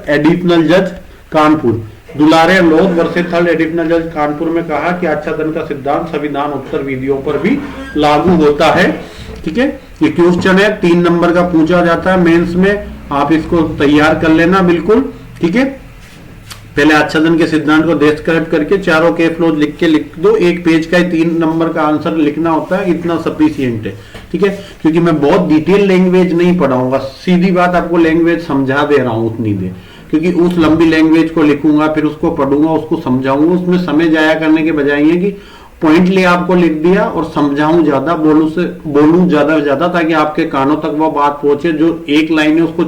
एडिशनल जज कानपुर, दुलारे लोध वर्सेज थर्ड एडिशनल जज कानपुर में कहा कि आच्छादन का सिद्धांत संविधान उत्तर विधियों पर भी लागू होता है। ठीक है, ये क्वेश्चन है 3 नंबर का पूछा जाता है मेंस में, आप इसको तैयार कर लेना बिल्कुल। ठीक है, पहले आच्छादन के सिद्धांत को डिस्क्राइब करके चारों केस लॉज लिख दो, एक पेज का 3 नंबर का आंसर लिखना होता है, इतना सफिशिएंट है। ठीक है, क्योंकि मैं बहुत डिटेल लैंग्वेज नहीं पढ़ाऊंगा, सीधी बात आपको लैंग्वेज समझा दे रहा हूं उतनी देर, क्योंकि उस लंबी लैंग्वेज को लिखूंगा फिर उसको पढ़ूंगा उसको समझाऊंगा, उसमें समय जाया करने के बजाय है कि पॉइंटली आपको लिख दिया और समझाऊं ज्यादा, बोलूं ज्यादा ताकि आपके कानों तक वो बात पहुंचे। जो एक लाइन है उसको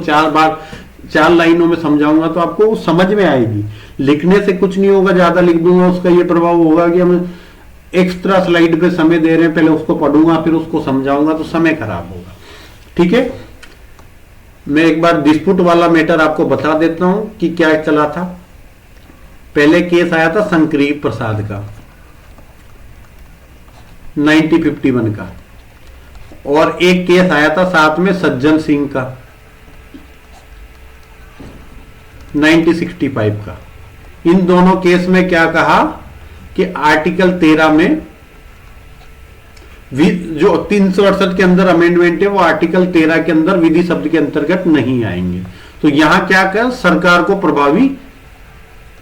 4 लाइनों में समझाऊंगा तो आपको समझ में आएगी। लिखने से कुछ नहीं होगा, ज्यादा लिख दूंगा उसका ये प्रभाव होगा कि हम एक्स्ट्रा स्लाइड पे समय दे रहे हैं, पहले उसको पढ़ूंगा फिर उसको समझाऊंगा तो समय खराब होगा। ठीक है, मैं एक बार डिस्प्यूट वाला मैटर आपको बता देता हूं कि क्या चला था। पहले केस आया था संक्रीप प्रसाद का 1951 का, और एक केस आया था साथ में सज्जन सिंह का 1965 का। इन दोनों केस में क्या कहा कि आर्टिकल 13 में जो 368 के अंदर अमेंडमेंट है वो आर्टिकल 13 के अंदर विधि शब्द के अंतर्गत नहीं आएंगे। तो यहां क्या कर सरकार को प्रभावी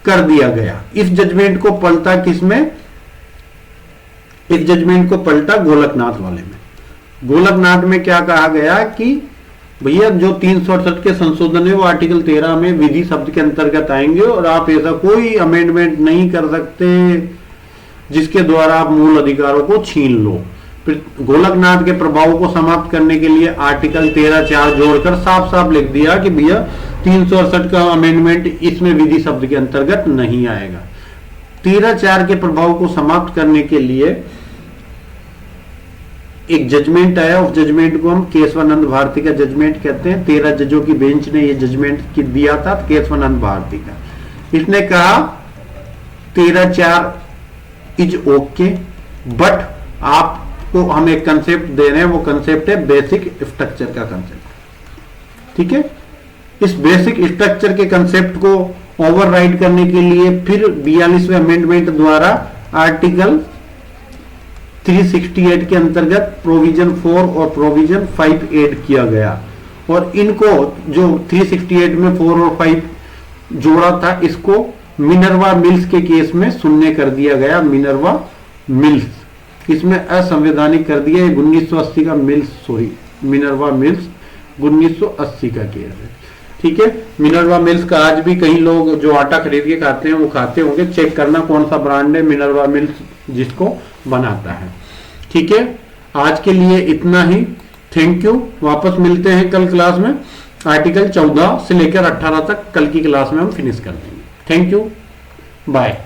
कर दिया गया। इस जजमेंट को पलटा किसमें, इस जजमेंट को पलटा गोलकनाथ वाले में। गोलकनाथ में क्या कहा गया कि भैया जो 368 के संशोधन है वो आर्टिकल 13 में विधि शब्द के अंतर्गत आएंगे और आप ऐसा कोई अमेंडमेंट नहीं कर सकते जिसके द्वारा आप मूल अधिकारों को छीन लो। फिर गोलकनाथ के प्रभाव को समाप्त करने के लिए आर्टिकल 13(4) जोड़कर साफ साफ लिख दिया कि भैया 368 का अमेंडमेंट इसमें विधि शब्द के अंतर्गत नहीं आएगा। 13(4) के प्रभाव को समाप्त करने के लिए एक जजमेंट आया, उस जजमेंट को हम केशवानंद भारती का जजमेंट कहते हैं। 13 जजों की बेंच ने यह जजमेंट दिया था केशवानंद भारती का। इसने कहा 13(4) इज ओके, बट आपको हम एक कंसेप्ट दे रहे हैं, वो कंसेप्ट है बेसिक स्ट्रक्चर का कंसेप्ट। ठीक है, इस बेसिक स्ट्रक्चर के कंसेप्ट को ओवरराइड करने के लिए फिर 42वें अमेंडमेंट द्वारा आर्टिकल 368 के अंतर्गत प्रोविजन 4 और प्रोविजन 5 ऐड किया गया, और इनको जो 368 में 4 और 5 जोड़ा था इसको मिनर्वा मिल्स के केस में शून्य कर दिया गया। मिनर्वा मिल्स इसमें असंवैधानिक कर दिया। 1980 का मिनर्वा मिल्स 1980 का केस है। ठीक है, मिनर्वा मिल्स का आज भी कई लोग जो आटा खरीद के खाते हैं वो खाते होंगे, चेक करना कौन सा ब्रांड है मिनर्वा मिल्स जिसको बनाता है। ठीक है, आज के लिए इतना ही, थैंक यू। वापस मिलते हैं कल क्लास में, आर्टिकल 14 से लेकर 18 तक कल की क्लास में हम फिनिश कर देंगे। Thank you, bye.